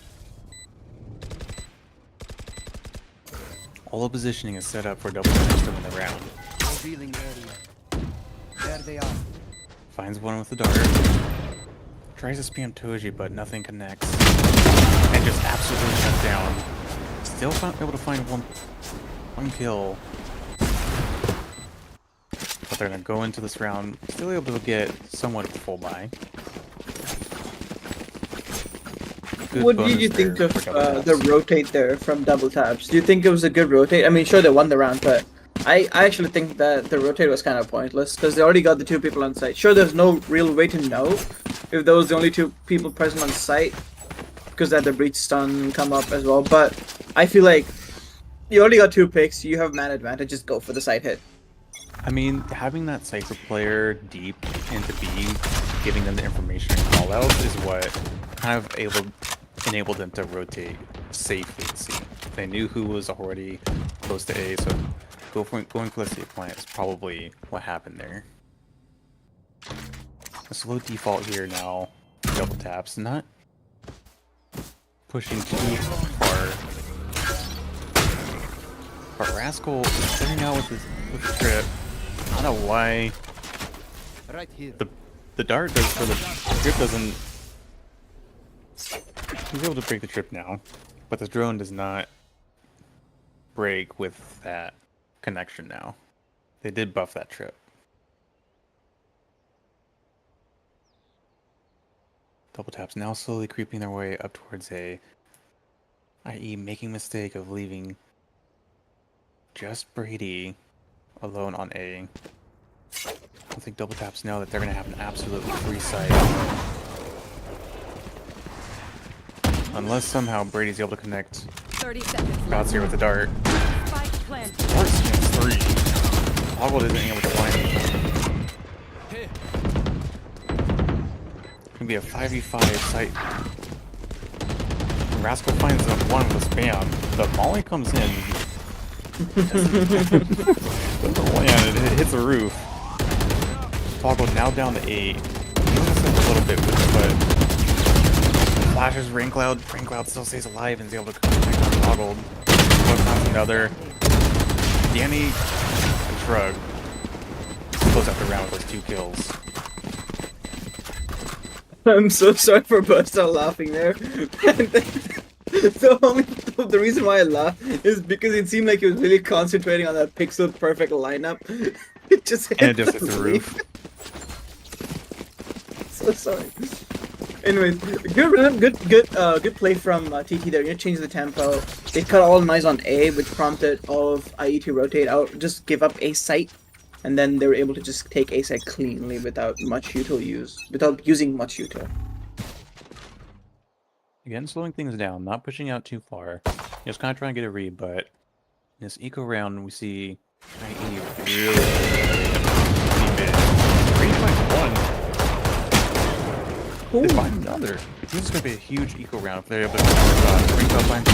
All the positioning is set up for double damage to win the round. There they are. Finds 1 with the dart. Tries to spam Toji, but nothing connects. And just absolutely shut down. Still able to find one kill. But they're gonna go into this round, still able to get somewhat of a full buy. Good What did you think of the rotate there from double taps? Do you think it was a good rotate? I mean, sure they won the round, but I actually think that the rotate was kind of pointless because they already got the 2 people on site. Sure, there's no real way to know if those the only 2 people present on site because that the breach stun come up as well. But I feel like you already got 2 picks. You have man advantage. Just go for the site hit. I mean, having that Cypher player deep into B, giving them the information and callouts is what kind of enabled them to rotate safely to C. They knew who was already close to A, so going for the safe plant is probably what happened there. A slow default here now. Double taps, not pushing too far. But Rascel is starting out with the trip. I don't know why Right here. the dart does for the trip doesn't. He's able to break the trip now, but the drone does not break with that connection now. They did buff that trip. Double taps now slowly creeping their way up towards A, i.e. making mistake of leaving just Brady alone on A. I think double taps know that they're going to have an absolutely free site. Unless somehow Brady's able to connect 30 seconds. Bouts here with the dart. Spike planted. Dart spins 3. Toggle isn't able to find be a 5v5 site. Rascal finds the one with a spam. The molly comes in. Doesn't land, it hits the roof. Toggle now down to 8. He loses a little bit with it, but flashes Raincloud. Raincloud still stays alive and is able to come back on Toggled. One finds another. Dani and Shrug close out the round with those 2 kills. I'm so sorry for burst out laughing there. The reason why I laughed is because it seemed like he was really concentrating on that pixel perfect lineup. It just hit And it just hit the roof. So sorry. Anyways, good play from TT there. You changed the tempo. They cut all nice on A, which prompted all of IE to rotate out, just give up A site, and then they were able to just take A site cleanly without using much util. Again, slowing things down, not pushing out too far. Just kind of trying to get a read, but in this eco round, we see IE really deep in. 3.1. They find another. This is going to be a huge eco round if they're able to Raincloud finds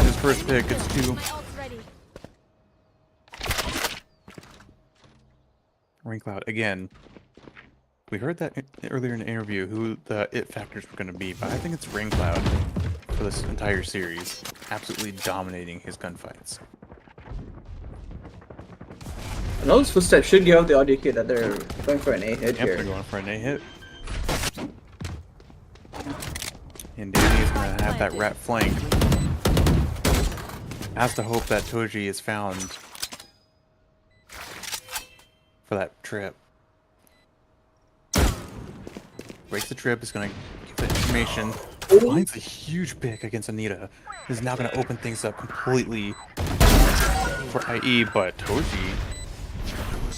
his first pick. It's 2. Raincloud, again. We heard that earlier in the interview who the it factors were going to be, but I think it's Raincloud for this entire series. Absolutely dominating his gunfights. And those footsteps should give out the audio cue that they're going for an A hit Yep, here. they're going for an A hit. And Dani is going to have that rat flank. Has to hope that Toji is found for that trip. Breaks the trip, is going to give the information. Finds a huge pick against Anita. This is now going to open things up completely for IE, but Toji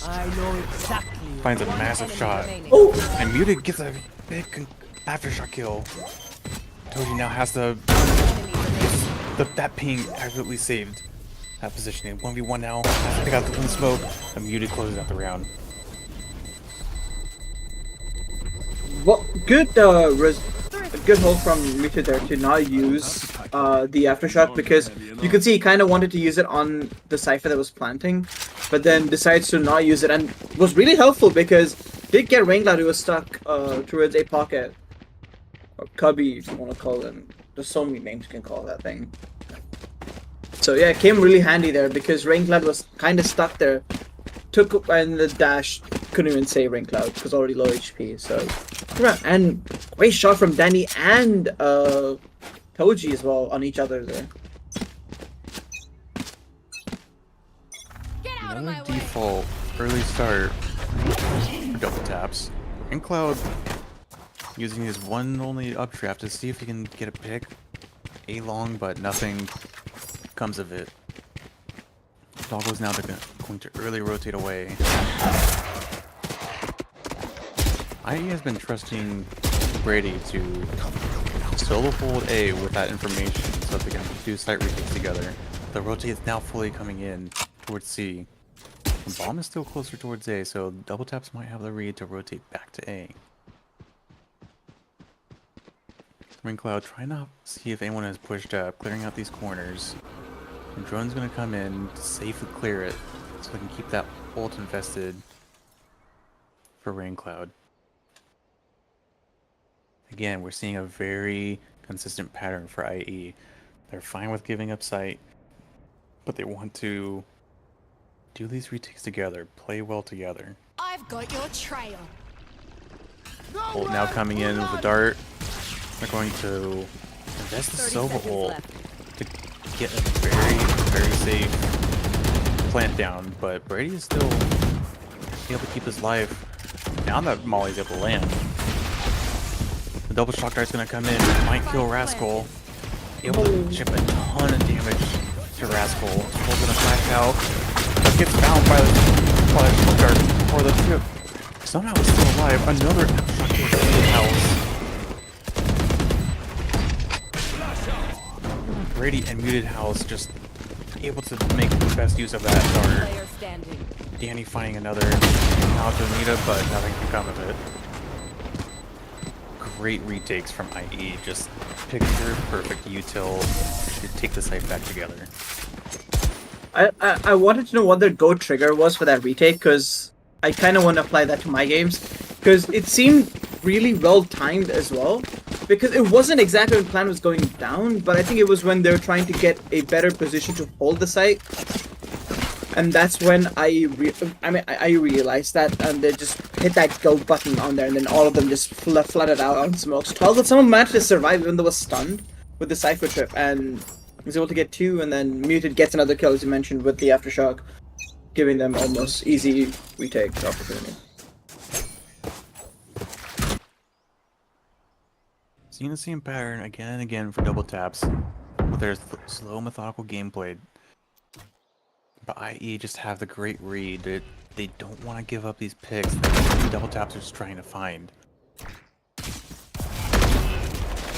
I know exactly. finds a massive shot. And Muted gets a big aftershock kill. Toji now has to... that ping accurately saved that positioning. 1v1 now. Has to pick out the one smoke. And Muted closes out the round. Well, good hold from Mythic there to not use the aftershock, because you can see he kind of wanted to use it on the Cypher that was planting, but then decides to not use it, and was really helpful because did get Raincloud, who was stuck towards a pocket. Or Cubby, if you want to call them. There's so many names you can call that thing. So yeah, it came really handy there because Raincloud was kind of stuck there. Took and the dash couldn't even save Raincloud because already low HP. So and great shot from Dani and Toji as well on each other there. Another default early start for double taps. Raincloud using his one only updraft to see if he can get a pick. A long, but nothing comes of it. Doggo's now going to early rotate away. IE has been trusting Brady to solo hold A with that information so that they can do site retakes together. The rotate is now fully coming in towards C. The bomb is still closer towards A, so double taps might have the read to rotate back to A. Raincloud trying to see if anyone has pushed up, clearing out these corners. And drone's gonna come in to safely clear it so we can keep that ult invested for Raincloud. Again, we're seeing a very consistent pattern for IE. They're fine with giving up sight, but they want to do these retakes together, play well together. I've got your trail. Ult now coming in with a dart. They're going to invest the Sova ult to get a very, very safe plant down, but Brady is still able to keep his life. Now that Molly's able to land. The double shock dart's gonna come in, might kill Rascel. Able to chip a ton of damage to Rascel. Skull's gonna flash out, but gets bound by the shock dart for the chip. Somehow is still alive. Another shock kill to MutedHouse. Brady and MutedHouse just able to make the best use of that dart. Player standing. Dani finding another out to Anita, but nothing can come of it. great retakes from IE. Just picture perfect util to take the site back together. I wanted to know what their go trigger was for that retake, because I kind of want to apply that to my games, because it seemed really well timed as well. Because it wasn't exactly when the plan was going down, but I think it was when they were trying to get a better position to hold the site. And that's when I realized that, and they just hit that go button on there, and then all of them just flooded out on smokes. 12, but someone managed to survive even though was stunned with the Cypher trip, and was able to get 2, and then Muted gets another kill, as you mentioned, with the Aftershock, giving them almost easy retake opportunity. Seeing the same pattern again and again for double taps, with their slow, methodical gameplay. But IE just have the great read. They don't want to give up these picks that double taps are just trying to find.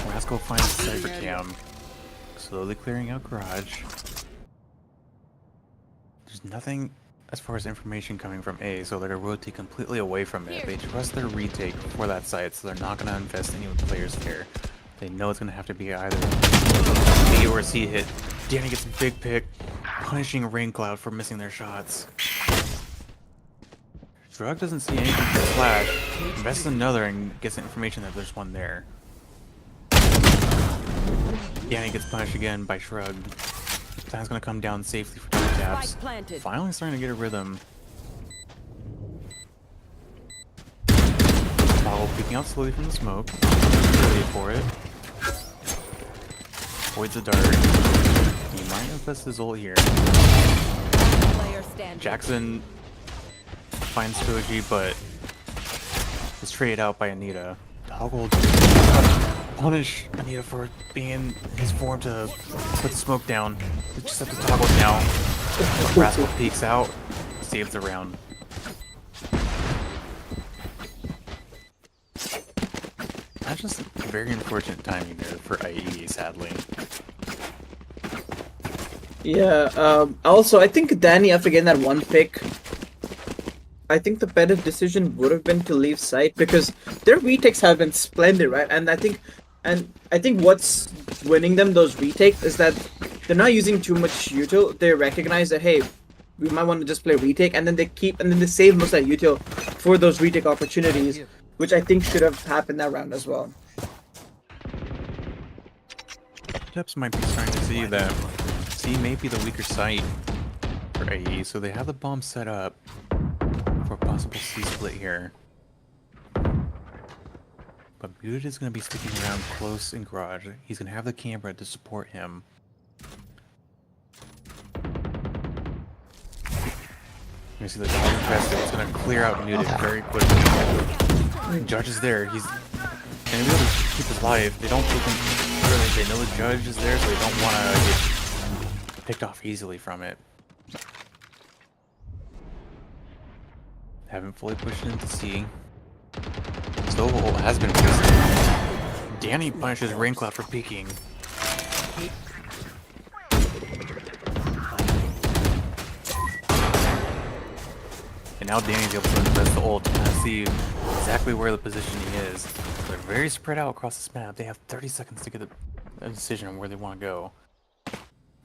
Rascel finds the Cypher Cam, slowly clearing out garage. There's nothing as far as information coming from A, so they're going to rotate completely away from it. They trust their retake for that site, so they're not going to invest any of the players here. They know it's going to have to be either A or C hit. Dani gets a big pick, punishing Raincloud for missing their shots. Shrug doesn't see anything from Flash, invests another and gets the information that there's one there. Dani gets punished again by Shrug. Plan's gonna come down safely for double taps. Finally starting to get a rhythm. Toggle peeking out slowly from the smoke. Ready for it. Avoids the dart. He might invest his ult here. jxsn finds toji, but is traded out by Anita. Toggle punish Anita for being in his form to put the smoke down. They just have to toggle now. Rascel peeks out, saves the round. That's just very unfortunate timing there for IE, sadly. Yeah, also, I think Dani, after getting that one pick, I think the better decision would have been to leave site, because their retakes have been splendid, right? And I think what's winning them those retakes is that they're not using too much util. They recognize that, hey, we might want to just play retake, and then they save most of that util for those retake opportunities, which I think should have happened that round as well. Steps might be starting to see that C may be the weaker site for AE, so they have the bomb set up for a possible C split here. But Muted is going to be sticking around close in garage. He's going to have the camera to support him. You see the dog infested. It's going to clear out Muted very quickly. Judge is there. He's going to be able to keep his life. They don't take him. They know the judge is there, so they don't want to get picked off easily from it. Haven't fully pushed into C. Stovall has been pushed. Dani punishes Raincloud for peeking. And now Dani's able to invest the ult and see exactly where the position he is. They're very spread out across this map. They have 30 seconds to get a decision on where they want to go.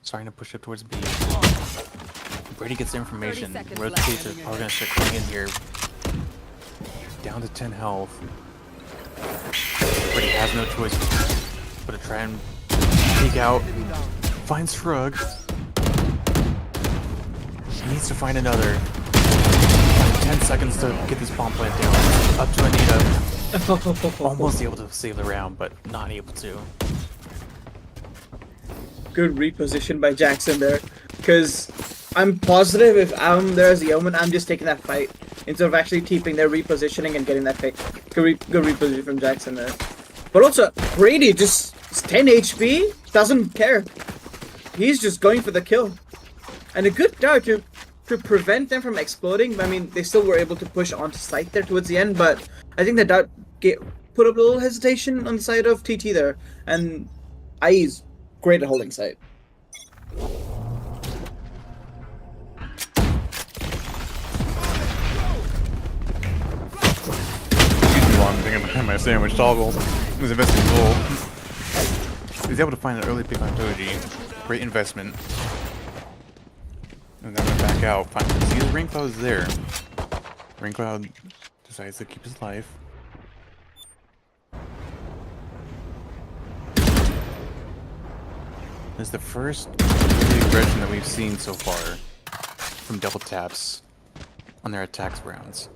Starting to push up towards B. Brady gets the information. Rotates are probably going to start coming in here. Down to 10 health. Brady has no choice but to try and peek out. Finds Shrug. Needs to find another. 10 seconds to get this bomb plant down. Up to Anita. Almost able to save the round, but not able to. Good reposition by jxsn there, because I'm positive if I'm there as the Yeoman, I'm just taking that fight instead of actually keeping their repositioning and getting that pick. Good reposition from jxsn there. But also, Brady just is 10 HP, doesn't care. He's just going for the kill. And a good dart to prevent them from exploding. I mean, they still were able to push onto site there towards the end, but I think the dart put up a little hesitation on the side of TT there. And IE's great at holding site. thinking behind my sandwich toggle. He was investing gold. He's able to find an early pick on toji. Great investment. And then gonna back out. Fine. See, the Raincloud is there. Raincloud decides to keep his life. This is the first really aggression that we've seen so far from double taps on their attacks rounds.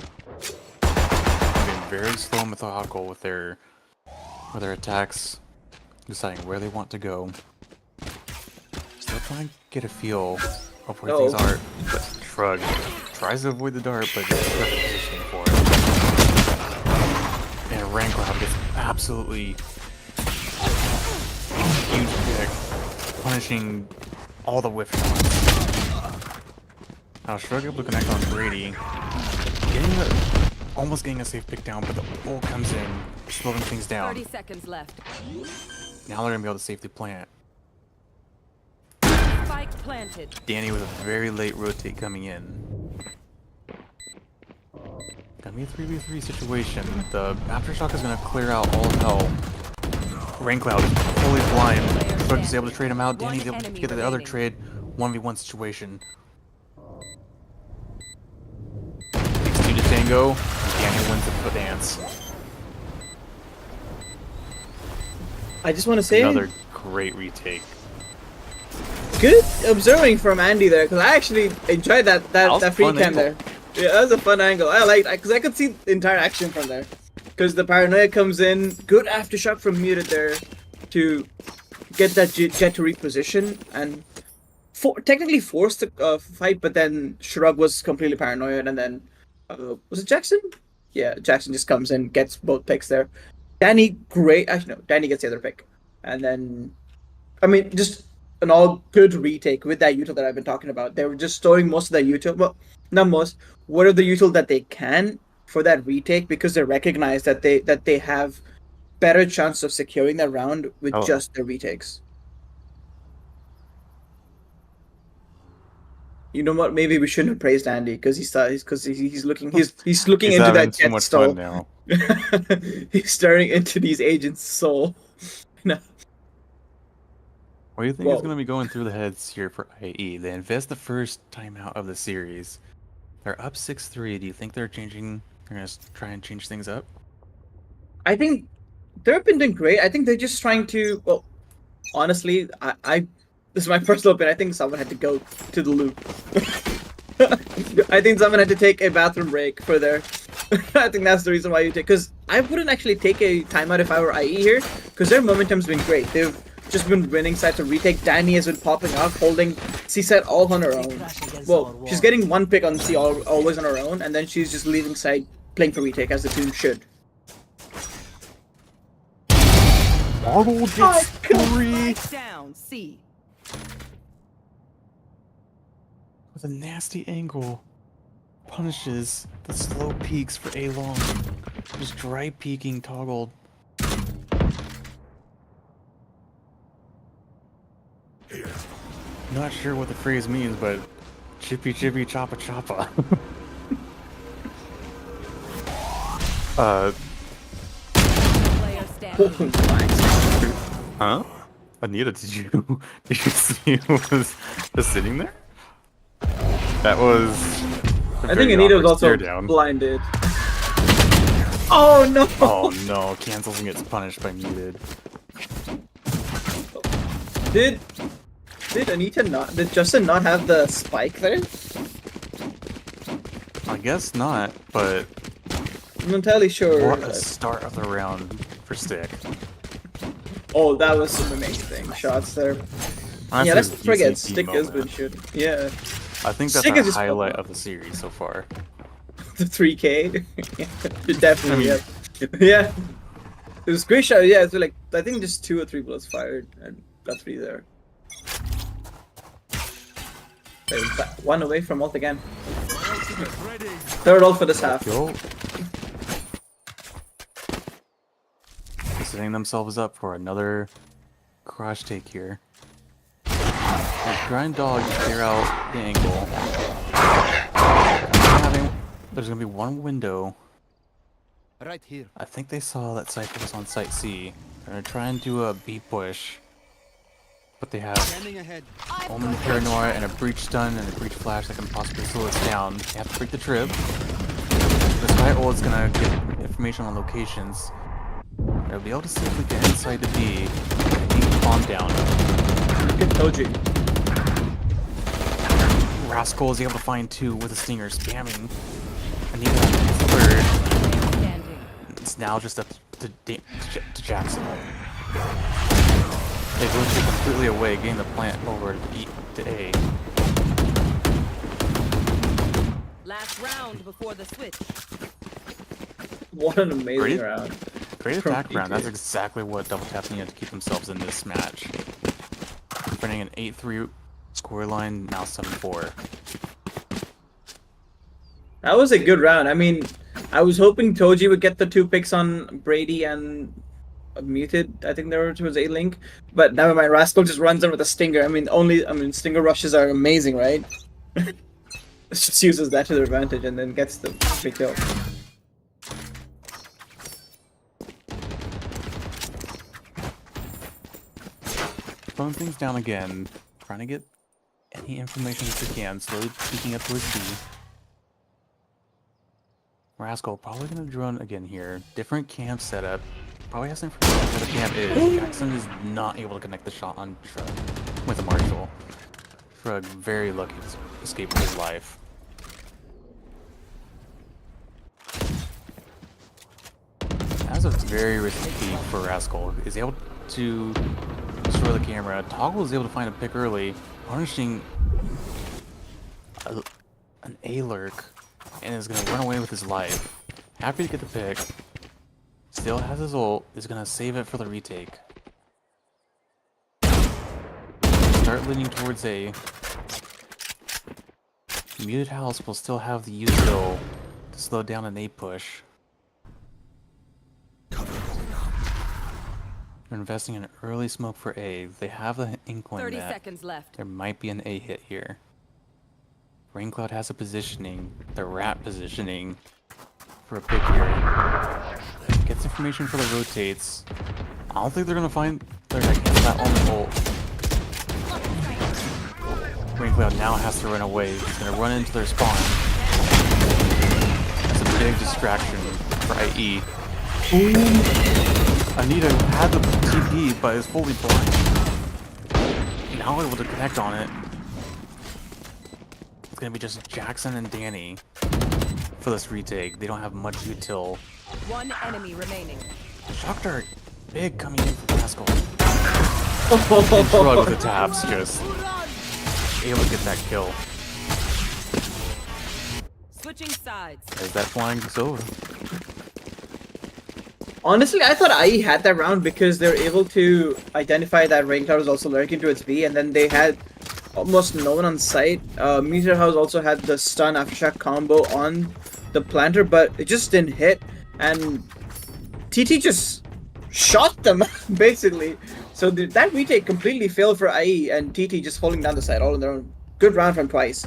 They've been very slow and methodical with their attacks, deciding where they want to go. Still trying to get a feel of where things are, but Shrug tries to avoid the dart, but is perfect positioning for it. And Raincloud gets absolutely huge pick, punishing all the whiff shots. Now Shrug able to connect on Brady, almost getting a safe pick down, but the ult comes in, slowing things down. 30 seconds left. Now they're gonna be able to safely plant. Spike planted. Dani with a very late rotate coming in. Gonna be a 3v3 situation. The aftershock is gonna clear out all of hell. Raincloud is fully blind. Shrug is able to trade him out. Dani's able to get the other trade. 1v1 situation. Takes 2 to tango. Dani wins the dance. I just want to say, Another great retake. good observing from Andy there, because I actually enjoyed that was a free fun time there. angle. Yeah, that was a fun angle. I liked, because I could see the entire action from there. Because the paranoia comes in, good aftershock from Muted there to get that jet to reposition and technically force the fight, but then Shrug was completely paranoid, and then was it jxsn? Yeah, jxsn just comes in, gets both picks there. Dani, great. Actually, no, Dani gets the other pick, and then I mean, just an all good retake with that util that I've been talking about. They were just storing most of that util, well, not most. What are the util that they can for that retake, because they recognize that they have better chance of securing that round with just their retakes. You know what? Maybe we shouldn't have praised Andy because he's looking into that so jet much stall. fun now. He's staring into these agents' soul. No. What do you think is going to be going through the heads here for IE? They invest the first timeout of the series. They're up 6-3. Do you think they're changing? They're going to try and change things up? I think they've been doing great. I think they're just trying to. Well, honestly, I this is my personal opinion. I think someone had to go to the loop. I think someone had to take a bathroom break for their. I think that's the reason why you take. Because I wouldn't actually take a timeout if I were IE here, because their momentum's been great. They've just been winning sides to retake. Dani has been popping off, holding C side all on her own. Well, she's getting one pick on C always on her own, and then she's just leaving side playing for retake as the team should. Marble gets 3 Down, C. with a nasty angle. Punishes the slow peaks for A long. Just dry peeking toggled. Not sure what the phrase means, but chippy chippy choppa choppa. Player standing. Huh? Anita, did you see who was just sitting there? That was. I think Anita was also blinded. Oh no! Oh no! Cancels and gets punished by Muted. Did Anita not? Did Justin not have the spike there? I guess not, but I'm not entirely sure. what a start of the round for Stick. Oh, that was some amazing shots there. Honestly, yeah, let's it's a forget DCT Stick has been moment. shooting. Yeah, I think that's Stick the is just highlight fun. of the series so far. the 3K. Definitely. Yeah. It was a great shot. Yeah, it's like I think just 2 or 3 bullets fired and got 3 there. Okay, one away from ult again. Third ult for this half. Yo. Setting themselves up for another crush take here. Grind dog to clear out the angle. There's gonna be one window Right here. I think they saw that Cypher was on site C. They're gonna try and do a B push. But they have Scanning ahead. Omen Paranoia and a Breach Stun and a Breach Flash that can possibly slow us down. They have to break the trip. The Sky Ult is gonna get information on locations. They'll be able to safely get inside the B and keep the bomb down. Good toji. Rascal is able to find 2 with a Stinger, spamming. Anita is third. Standing. It's now just up to Jackson. They rotate completely away, getting the plant over to A. Last round before the switch. What an amazing Great. round. Great From attack round. That's PK. exactly what Double Taps needed to keep themselves in this match. Running an 8-3 scoreline, now 7-4. That was a good round. I mean, I was hoping Toji would get the 2 picks on Brady and Muted. I think there was a link, but never mind. Rascal just runs in with a Stinger. I mean, Stinger rushes are amazing, right? Just uses that to their advantage and then gets the big kill. Slowing things down again, trying to get any information that they can, slowly peeking up towards B. Rascal probably gonna drone again here. Different camp setup. Probably has information where the camp is. Jackson is not able to connect the shot on Shrug with a Marshall. Shrug very lucky to escape with his life. That's a very risky peek for Rascal. Is able to destroy the camera. Toggle is able to find a pick early, punishing an A lurk, and is gonna run away with his life. Happy to get the pick. Still has his ult, is gonna save it for the retake. Start leaning towards A. MutedHouse will still have the util to slow down an A push. They're investing in an early smoke for A. They have the inkling 30 that seconds left. there might be an A hit here. Raincloud has a positioning, the rat positioning, for a pick here. Gets information for the rotates. I don't think they're gonna find their that Omen ult. Raincloud now has to run away. He's gonna run into their spawn. That's a big distraction for IE. Anita had the TP, but is fully blind. Now able to connect on it. It's gonna be just Jackson and Dani for this retake. They don't have much util. One enemy remaining. Shock dart, big coming in from Rascal. And Shrug with the taps, just able to get that kill. Switching sides. There's that flying Silver. Honestly, I thought IE had that round because they're able to identify that Raincloud was also lurking towards B, and then they had almost no one on site. MutedHouse also had the stun aftershock combo on the planter, but it just didn't hit, and TT just shot them basically. So that retake completely failed for IE, and TT just holding down the side all on their own. Good round from Twice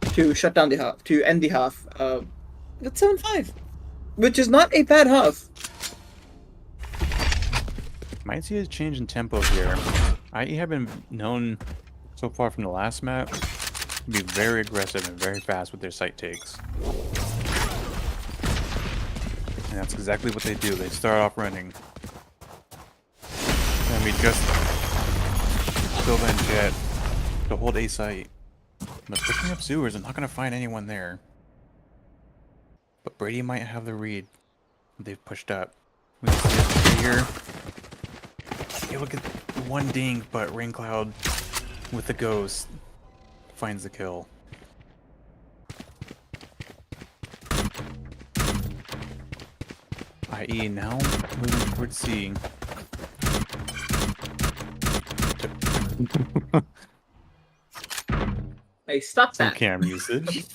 to shut down the half, to end the half. That's 7-5, which is not a bad half. Might see a change in tempo here. IE have been known so far from the last map to be very aggressive and very fast with their site takes. And that's exactly what they do. They start off running. And we just Silva and Jet to hold A site. But pushing up sewers, I'm not going to find anyone there. But Brady might have the read. They've pushed up. We can see it here. Able to get one ding, but Raincloud with the ghost finds the kill. IE now moving towards C. Hey, stop Some that. cam usage.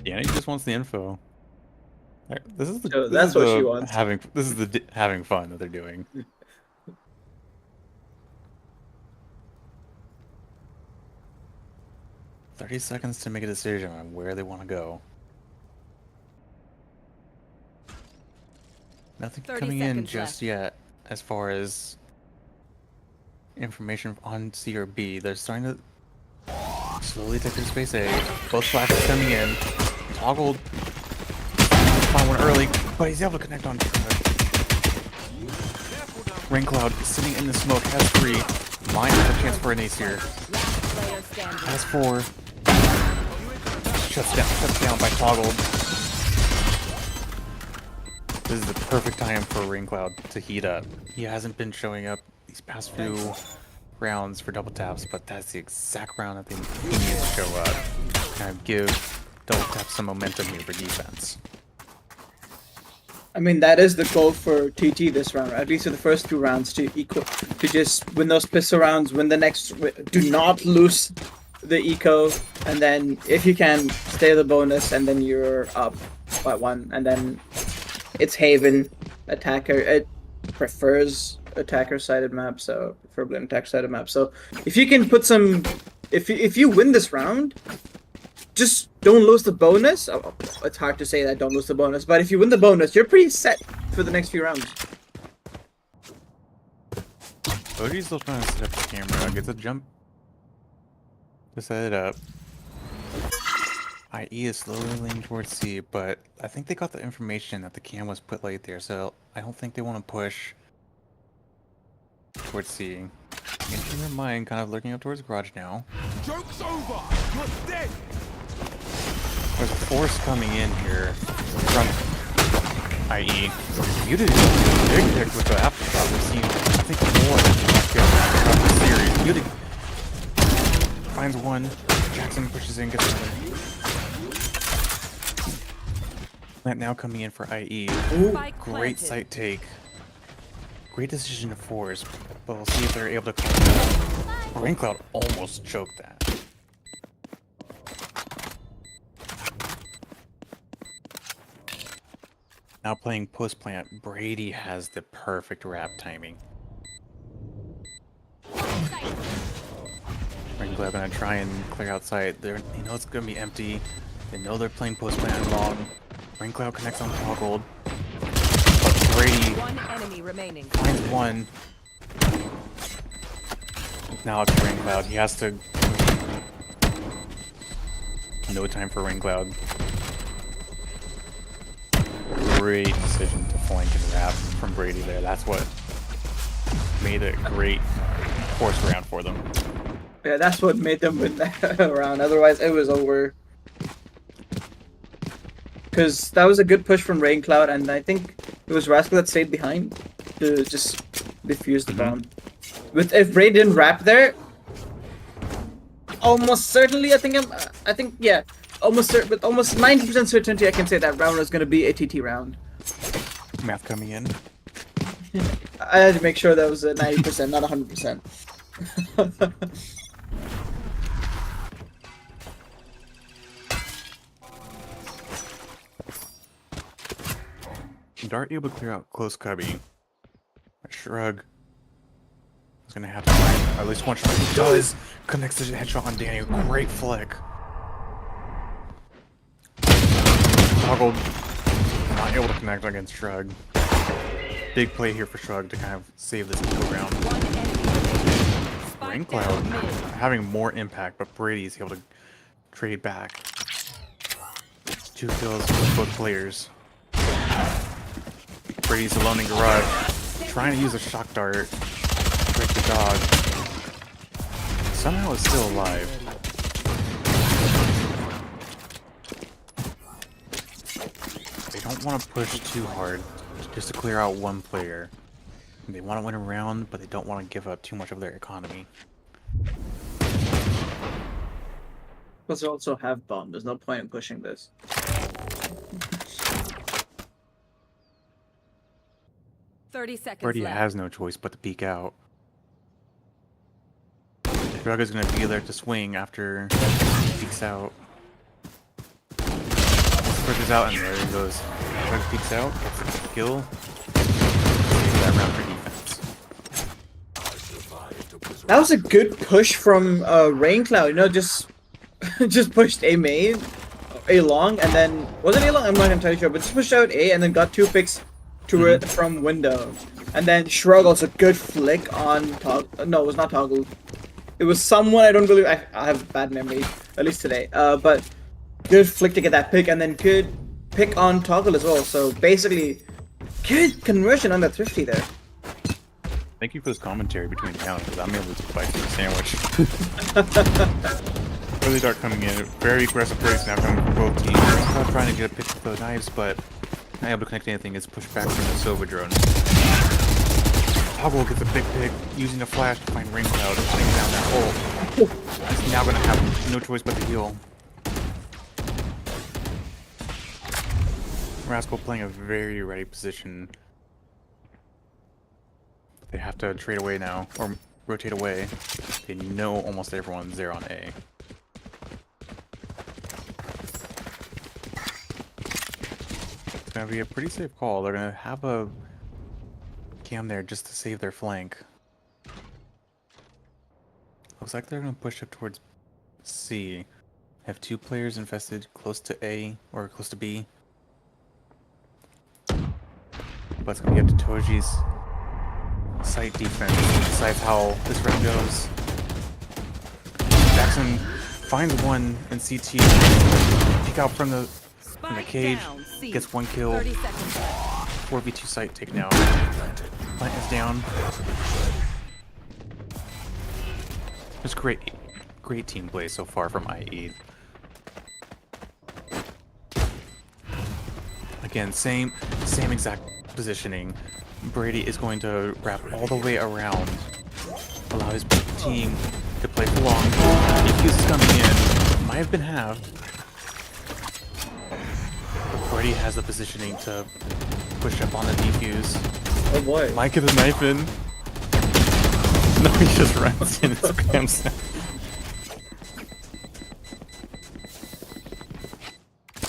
Yeah, he just wants the info. This is the. So this that's is what the she wants. This is the having fun that they're doing. 30 seconds to make a decision on where they want to go. Nothing 30 coming in seconds just left. yet as far as information on C or B. They're starting to slowly take their space A. Both flashes coming in. Toggled. Found one early, but he's able to connect on Raincloud sitting in the smoke, has 3. Might have a chance for an ace here. Last player standing. Has 4. Shuts down by Toggled. This is the perfect time for Raincloud to heat up. He hasn't been showing up these past few rounds for double taps, but that's the exact round I think he needs to show up. Kind of give double tap some momentum here for defense. I mean, that is the goal for TT this round, at least for the first 2 rounds, to just win those pistol rounds, win the next, do not lose the eco, and then if you can, stay the bonus, and then you're up by 1, and then it's Haven, attacker, it prefers attacker-sided map, so preferably an attack-sided map, so if you can put some, if you win this round, just don't lose the bonus. Oh, it's hard to say that don't lose the bonus, but if you win the bonus, you're pretty set for the next few rounds. Toji's still trying to set up the camera. Gets a jump to set it up. IE is slowly leaning towards C, but I think they got the information that the cam was put late there, so I don't think they want to push towards C. In their mind, kind of looking up towards garage now. Joke's over! You're dead! There's a force coming in here from IE. Muted is doing big pick with the aftershock. We've seen, I think, more throughout the series. Muted finds one. Jackson pushes in, gets another. Plant now coming in for IE. Spike Great planted. sight take. Great decision to force, but we'll see if they're able to. Raincloud almost choked that. Now playing post plant, Brady has the perfect wrap timing. Raincloud gonna try and clear outside. They know it's gonna be empty. They know they're playing post plant long. Raincloud connects on Toggled. But Brady 1 enemy remaining. finds one. Now it's Raincloud. He has to. No time for Raincloud. Great decision to flank and wrap from Brady there. That's what made it a great force round for them. Yeah, that's what made them win that round. Otherwise, it was over. Because that was a good push from Raincloud, and I think it was Rascel that stayed behind to just defuse the bomb. If Brady didn't wrap there, almost certainly, yeah, with almost 90% certainty, I can say that round was going to be a TT round. Math coming in. I had to make sure that was a 90%, not 100%. Dart able to clear out close cubby. A shrug is gonna have to find at least one shot. He does! Connects the headshot on Dani. Great flick. Toggled. Not able to connect against Shrug. Big play here for Shrug to kind of save this middle round. 1 enemy remaining. Spike Raincloud down mid. having more impact, but Brady's able to trade back. 2 kills with both players. Brady's alone in garage, trying to use a shock dart to break the dog. Somehow it's still alive. They don't want to push too hard, just to clear out one player. They want to win a round, but they don't want to give up too much of their economy. Plus, they also have bomb. There's no point in pushing this. 30 seconds Brady left. has no choice but to peek out. Shrug is going to be there to swing after he peeks out. Pushes out and there he goes. Shrug peeks out, gets a kill. Save that round for defense. That was a good push from Raincloud, you know, just just pushed A main, A long, and then wasn't A long. I'm not entirely sure, but just pushed out A and then got 2 picks to it from window, and then shrug also good flick on toggle. No, it was not toggle. It was someone I don't believe. I have bad memory, at least today. But good flick to get that pick, and then good pick on toggle as well. So basically, good conversion on the thrifty there. Thank you for this commentary between rounds, because I'm able to bite through the sandwich. Really dark coming in, very aggressive plays now coming from both teams. Raincloud trying to get a pick with the knives, but not able to connect anything. It's pushed back from the Silver drone. Toggle gets a big pick, using the flash to find Raincloud and putting down that hole. He's now going to have no choice but to heal. Rascel playing a very ready position. They have to trade away now, or rotate away. They know almost everyone's there on A. It's gonna be a pretty safe call. They're gonna have a cam there just to save their flank. Looks like they're gonna push up towards C. Have 2 players infested close to A, or close to B. But it's gonna be up to Toji's site defense to decide how this round goes. Jackson finds one in CT. Peek out from the cage. Gets 1 kill. 30 seconds. 4v2 site take now. Plant is down. Just great team play so far from IE. Again, same exact positioning. Brady is going to wrap all the way around, allow his team to play for long. Defuse is coming in, might have been halved. But Brady has the positioning to push up on the defuse. Oh boy. Might get the knife in. No, he just runs in and scrams down.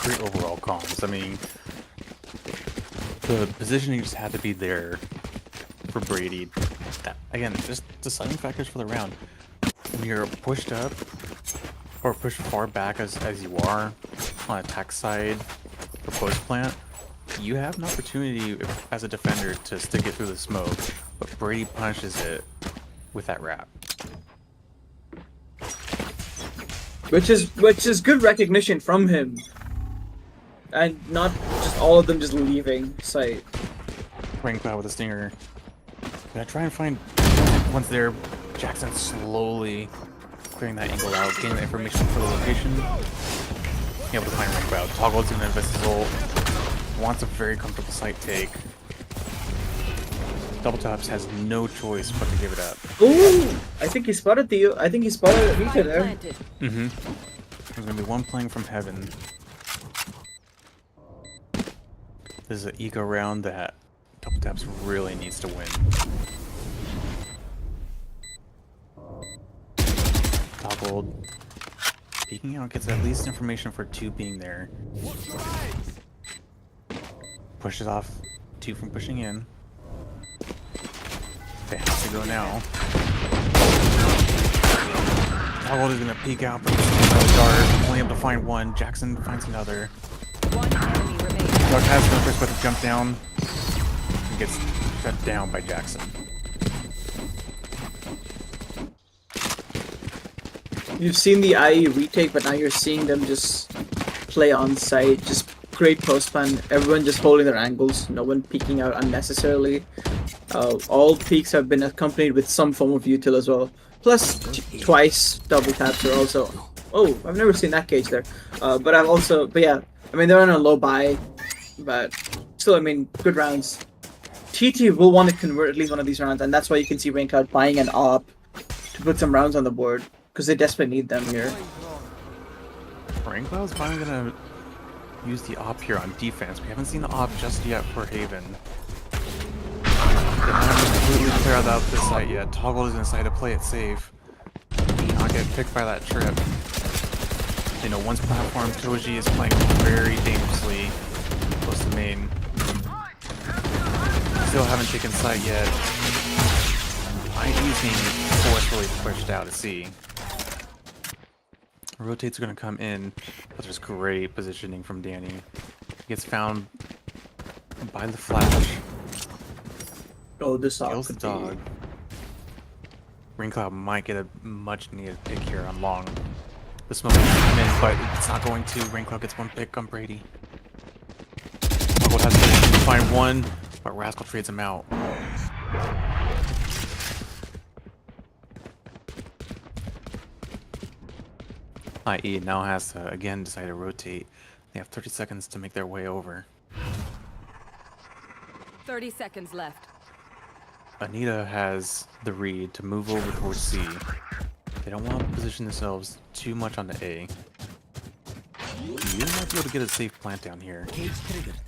Great overall comms. I mean, the positioning just had to be there for Brady. That, again, just deciding factors for the round. When you're pushed up or pushed far back as you are on attack side for post plant, you have an opportunity as a defender to stick it through the smoke, but Brady punishes it with that wrap. Which is good recognition from him. And not just all of them just leaving site. Raincloud with a stinger. Gonna try and find once there. Jackson slowly clearing that angle out, getting the information for the location. Able to find Raincloud. Toggle's gonna invest his ult. Wants a very comfortable site take. Double Tops has no choice but to give it up. Ooh! I think he spotted Anita there. Planted. Mm-hmm. There's gonna be one playing from heaven. This is an eco round that Double Taps really needs to win. Toggled. Peeking out gets at least information for 2 being there. Pushes off 2 from pushing in. They have to go now. Toggled is gonna peek out from the dart, only able to find 1. Jackson finds another. 1 enemy remaining. Doug has no first but to jump down and gets shut down by Jackson. You've seen the IE retake, but now you're seeing them just play on site. Just great post plan. Everyone just holding their angles. No one peeking out unnecessarily. All peaks have been accompanied with some form of util as well. Plus, twice double taps are also. Oh, I've never seen that cage there. But yeah. I mean, they're on a low buy, but still, I mean, good rounds. TT will want to convert at least one of these rounds, and that's why you can see Raincloud buying an op to put some rounds on the board, because they desperately need them here. Raincloud's finally gonna use the op here on defense. We haven't seen the op just yet for Haven. They haven't completely cleared out this site yet. Toggle is inside to play it safe. Not get picked by that trip. You know, once platform, Toji is playing very dangerously close to main. Still haven't taken sight yet. IE's being forcefully pushed out to C. Rotates are gonna come in, but there's great positioning from Dani. He gets found by the flash. Oh, this Kills the could dog. Raincloud might get a much needed pick here on long. The smoke is coming in, but it's not going to. Raincloud gets one pick on Brady. Toggle has to find one, but Rascel trades him out. IE now has to again decide to rotate. They have 30 seconds to make their way over. 30 seconds left. Anita has the read to move over towards C. They don't want to position themselves too much on the A. You might be able to get a safe plant down here. Cage triggered.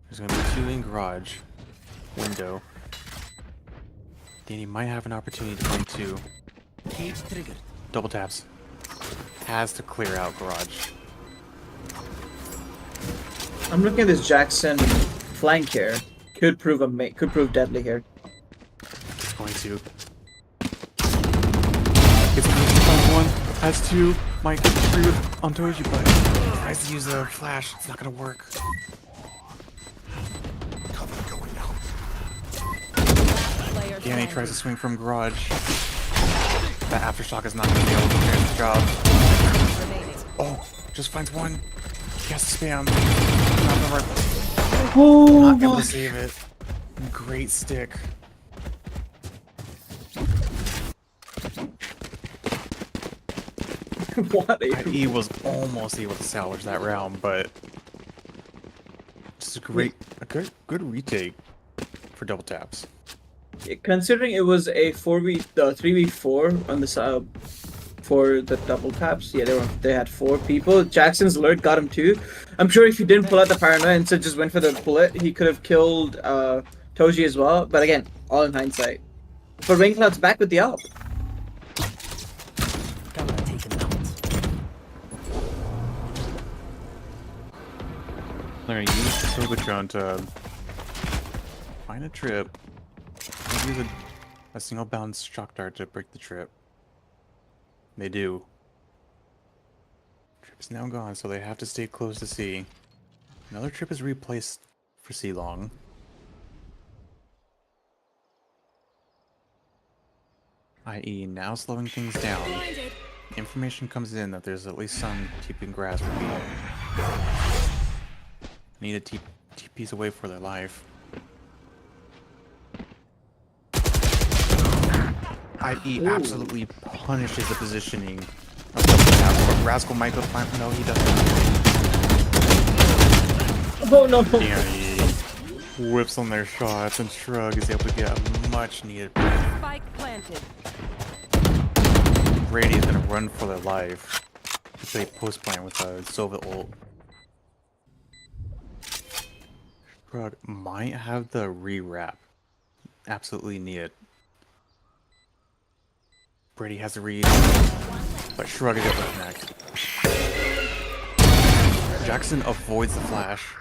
There's going to be 2 in garage. Window. Dani might have an opportunity to find 2. Cage triggered. Double taps. Has to clear out garage. I'm looking at this Jackson flank here. Could prove deadly here. It's going to. It's going to find 1. Has 2. Might get 3 on toji, but tries to use the flash. It's not going to work. Cover going out. Player Dani tries to standing. swing from garage. That aftershock is not going to be able to finish the job. Remaining. Oh, just finds 1. He has to spam. Not Oh able to save it. Great stick. What? IE was almost able to salvage that round, but just a good retake for double taps. Considering it was a 3v4 on the for the double taps, yeah, they had 4 people. Jackson's alert got him 2. I'm sure if he didn't pull out the paranoia and just went for the bullet, he could have killed Toji as well. But again, all in hindsight. But Raincloud's back with the AWP. Camera taken out. They're gonna use the Silvertron to find a trip. Use a single bounce shock dart to break the trip. They do. Trip's now gone, so they have to stay close to C. Another trip is replaced for C long. IE now slowing things down. Information comes in that there's at least some keeping grass for B. Need a TP's away for their life. IE absolutely punishes the positioning of double tap, but Rascel might go plant. No, he doesn't. Oh no! Dani whips on their shots, and Shrug is able to get a much needed plant. Spike planted. Brady is gonna run for their life. To play post plant with a Sova ult. Shrug might have the re-wrap. Absolutely need it. Brady has the read, but Shrug is able to connect. Jackson avoids the flash.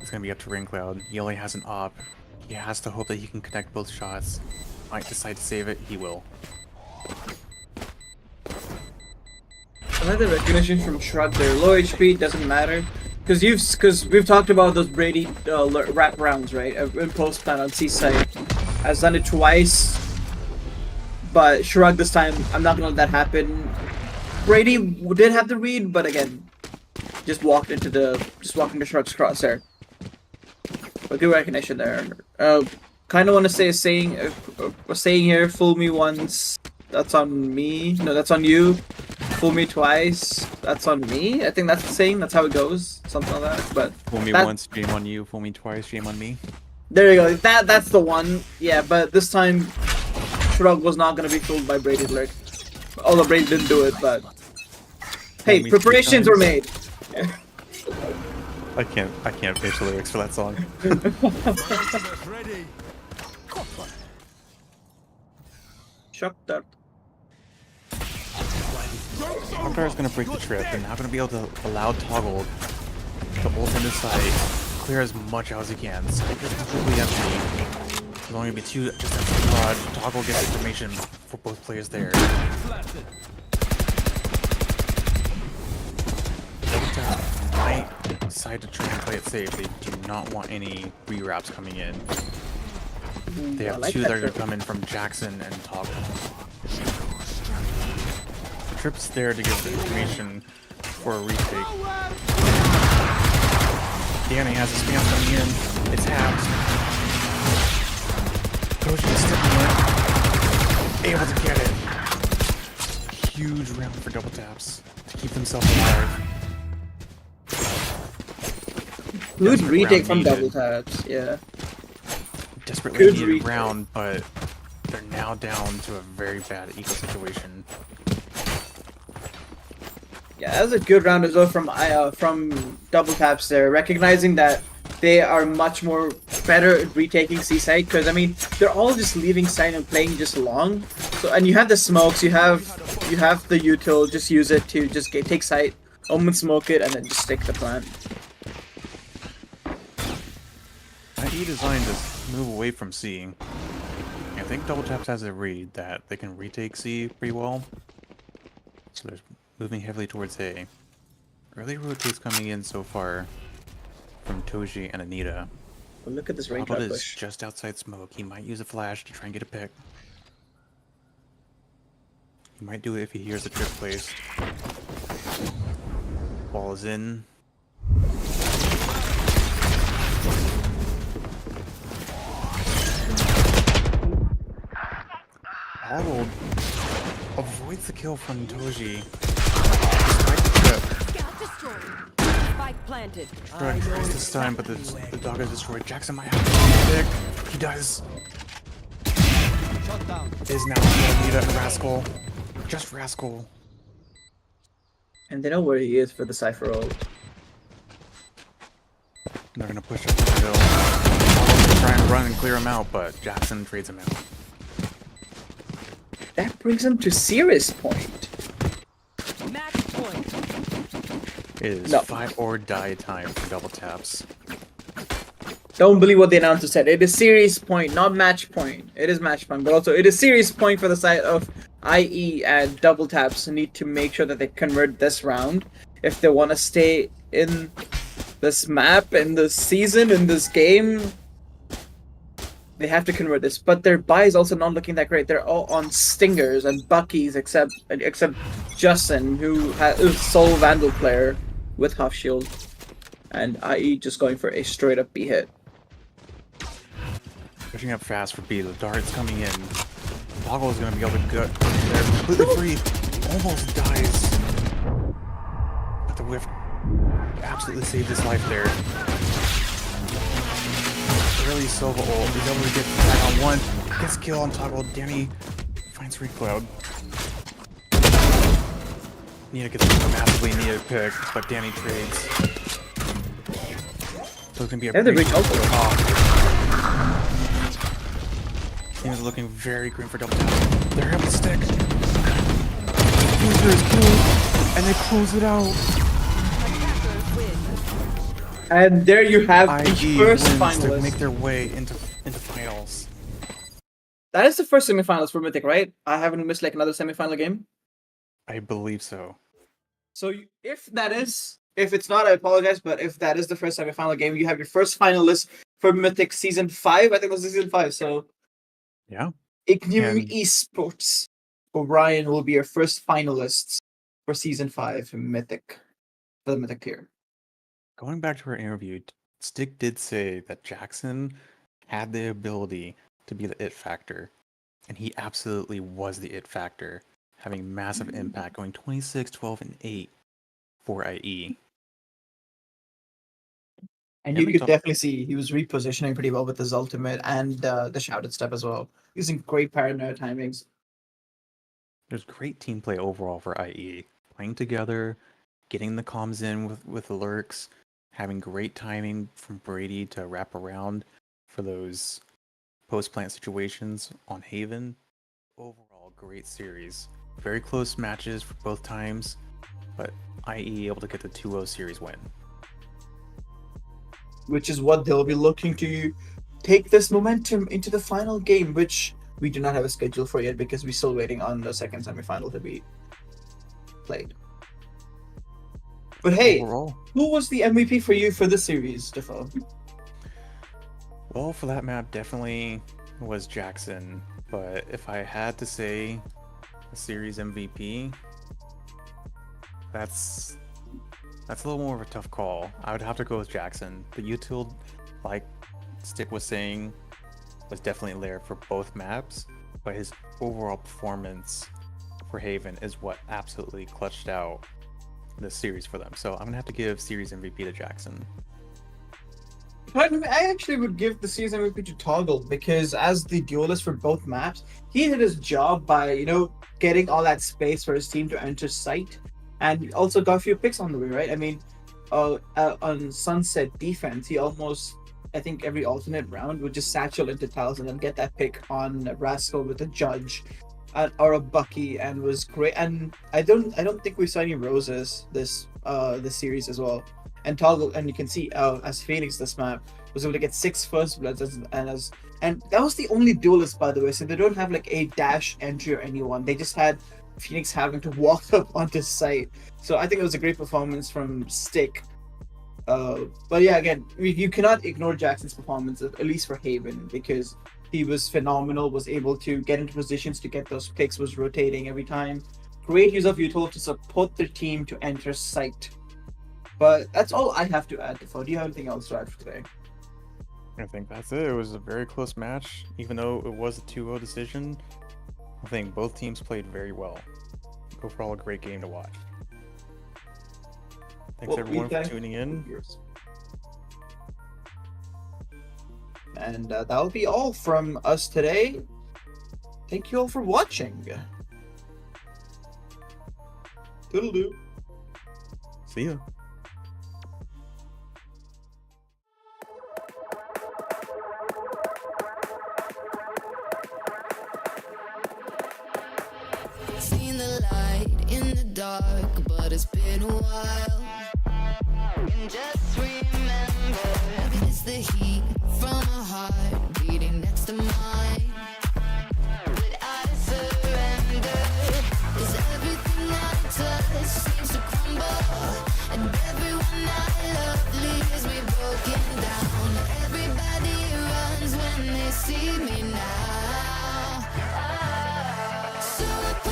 It's gonna be up to Raincloud. He only has an op. He has to hope that he can connect both shots. Might decide to save it. He will. I like the recognition from Shrug there. Low HP doesn't matter, because we've talked about those Brady wrap rounds, right? In post plan on C side, I've done it twice, but Shrug this time I'm not gonna let that happen. Brady did have the read, but again, just walked into Shrug's crosshair. But good recognition there. Kind of want to say a saying here: "Fool me once, that's on me. No, that's on you. Fool me twice, that's on me." I think that's the saying. That's how it goes. Something like that. But Fool me once, shame on you. Fool me twice, shame on me. there you go. That's the one. Yeah, but this time, Shrug was not gonna be fooled by Brady's alert. Although Brady didn't do it, but hey, me preparations were made. I can't pitch the lyrics for that song. Ultimate's ready. Shock dart. Hunter is going to break the trip. They're not going to be able to allow Toggle to ult in the site, clear as much out as he can. The site is completely empty. There's only going to be 2 just after the garage. Toggle gets information for both players there. might decide to try and play it safe. They do not want any rewraps coming in. They I have like two that that are trip. coming from Jackson and Toggle. Trip's there to give the information for a retake. Dani has a spam coming in. It's halved. Toji is stepping in. Able to get it. Huge round for double taps to keep themselves alive. Good Desperate retake round from needed. double taps. Yeah. Desperately Good needed retake. round, but they're now down to a very bad eco situation. Yeah, that was a good round as well from double taps there, recognizing that they are much more better at retaking C side, because I mean they're all just leaving side and playing just long. So and you have the smokes, you have the util, just use it to just take site, omen smoke it, and then just stick the plant. IE designed to move away from C. I think double taps has a read that they can retake C pretty well. So they're moving heavily towards A. Early rotates coming in so far from Toji and Anita. But look at this range Robert is push. just outside smoke. He might use a flash to try and get a pick. He might do it if he hears the trip placed. Ball is in. Arnold avoids the kill from Toji. Despite the trip. Scout destroyed. Spike planted. Shrug tries this time, but the dog is destroyed. Jackson might have to pick. He does. Shut down. Is now Anita and Rascal. Just Rascal. And they know where he is for the Cypher ult. They're gonna push up the hill. Almost to try and run and clear him out, but Jackson trades him out. That brings him to Cirrus point. Match point. It is No. fight or die time for double taps. Don't believe what the announcer said. It is series point, not match point. It is match point, but also it is series point for the side of IE, and double taps need to make sure that they convert this round if they want to stay in this map, in this season, in this game. They have to convert this, but their buy is also not looking that great. They're all on stingers and buckies, except jxsn, who is sole vandal player with half shield, and IE just going for a straight up B hit. Pushing up fast for B. The dart's coming in. Toggle is going to be able to get there completely free. Almost dies. But the whiff absolutely saved his life there. Early Silva ult. He's able to get back on one. Gets kill on Toggle. Dani finds Raincloud. Nita gets massively needed pick, but Dani trades. So it's going to be a They have the pretty reach also. Team is looking very grim for double tap. They're able to stick. User is killed, and they close it out. Attackers win. And there you have the IG first wins to finalist. make their way into finals. That is the first semifinals for Mythic, right? I haven't missed like another semifinal game. I believe so. So if it's not, I apologize, but if that is the first semifinal game, you have your first finalist for Mythic Season 5. I think it was Season 5, so Yeah. IE And- Esports Orion will be your first finalists for Season 5 in Mythic, for the Mythic tier. Going back to our interview, Stick did say that Jackson had the ability to be the it factor, and he absolutely was the it factor, having massive impact, going 26, 12, and 8 for IE. And Yeah, you we could talk- definitely see he was repositioning pretty well with his ultimate and the shouted step as well. Using great paranoia timings. There's great team play overall for IE. Playing together, getting the comms in with the lurks, having great timing from Brady to wrap around for those post-plant situations on Haven. Overall, great series. Very close matches for both times, but IE able to get the 2-0 series win. Which is what they'll be looking to take this momentum into the final game, which we do not have a schedule for yet because we're still waiting on the second semifinal to be played. But hey, overall. who was the MVP for you for this series, Deffau? Well, for that map, definitely was jxsn. But if I had to say a series MVP, that's a little more of a tough call. I would have to go with jxsn. The util, like Stick was saying, was definitely there for both maps, but his overall performance for Haven is what absolutely clutched out this series for them. So I'm gonna have to give series MVP to jxsn. I actually would give the series MVP to Toggle because as the duelist for both maps, he did his job by, getting all that space for his team to enter site, and also got a few picks on the way, right? I mean, on Sunset defense, he almost, I think every alternate round would just satchel into Tails and then get that pick on Rascel with a Judge or a Bucky, and was great. And I don't think we saw any roses this series as well. And Toggle, and you can see as Phoenix this map was able to get 6 first bloods and that was the only duelist, by the way, so they don't have like a dash entry or anyone. They just had Phoenix having to walk up onto site. So I think it was a great performance from Stick. But yeah, again, you cannot ignore jxsn's performance, at least for Haven, because he was phenomenal, was able to get into positions to get those picks, was rotating every time. Great use of util to support the team to enter site. But that's all I have to add. Do you have anything else to add for today? I think that's it. It was a very close match, even though it was a 2-0 decision. I think both teams played very well. Overall, a great game to watch. Thanks everyone for tuning in. And that'll be all from us today. Thank you all for watching. Toodle-doo. See ya. Seen the light in the dark, but it's been a while. And just remember, it's the heat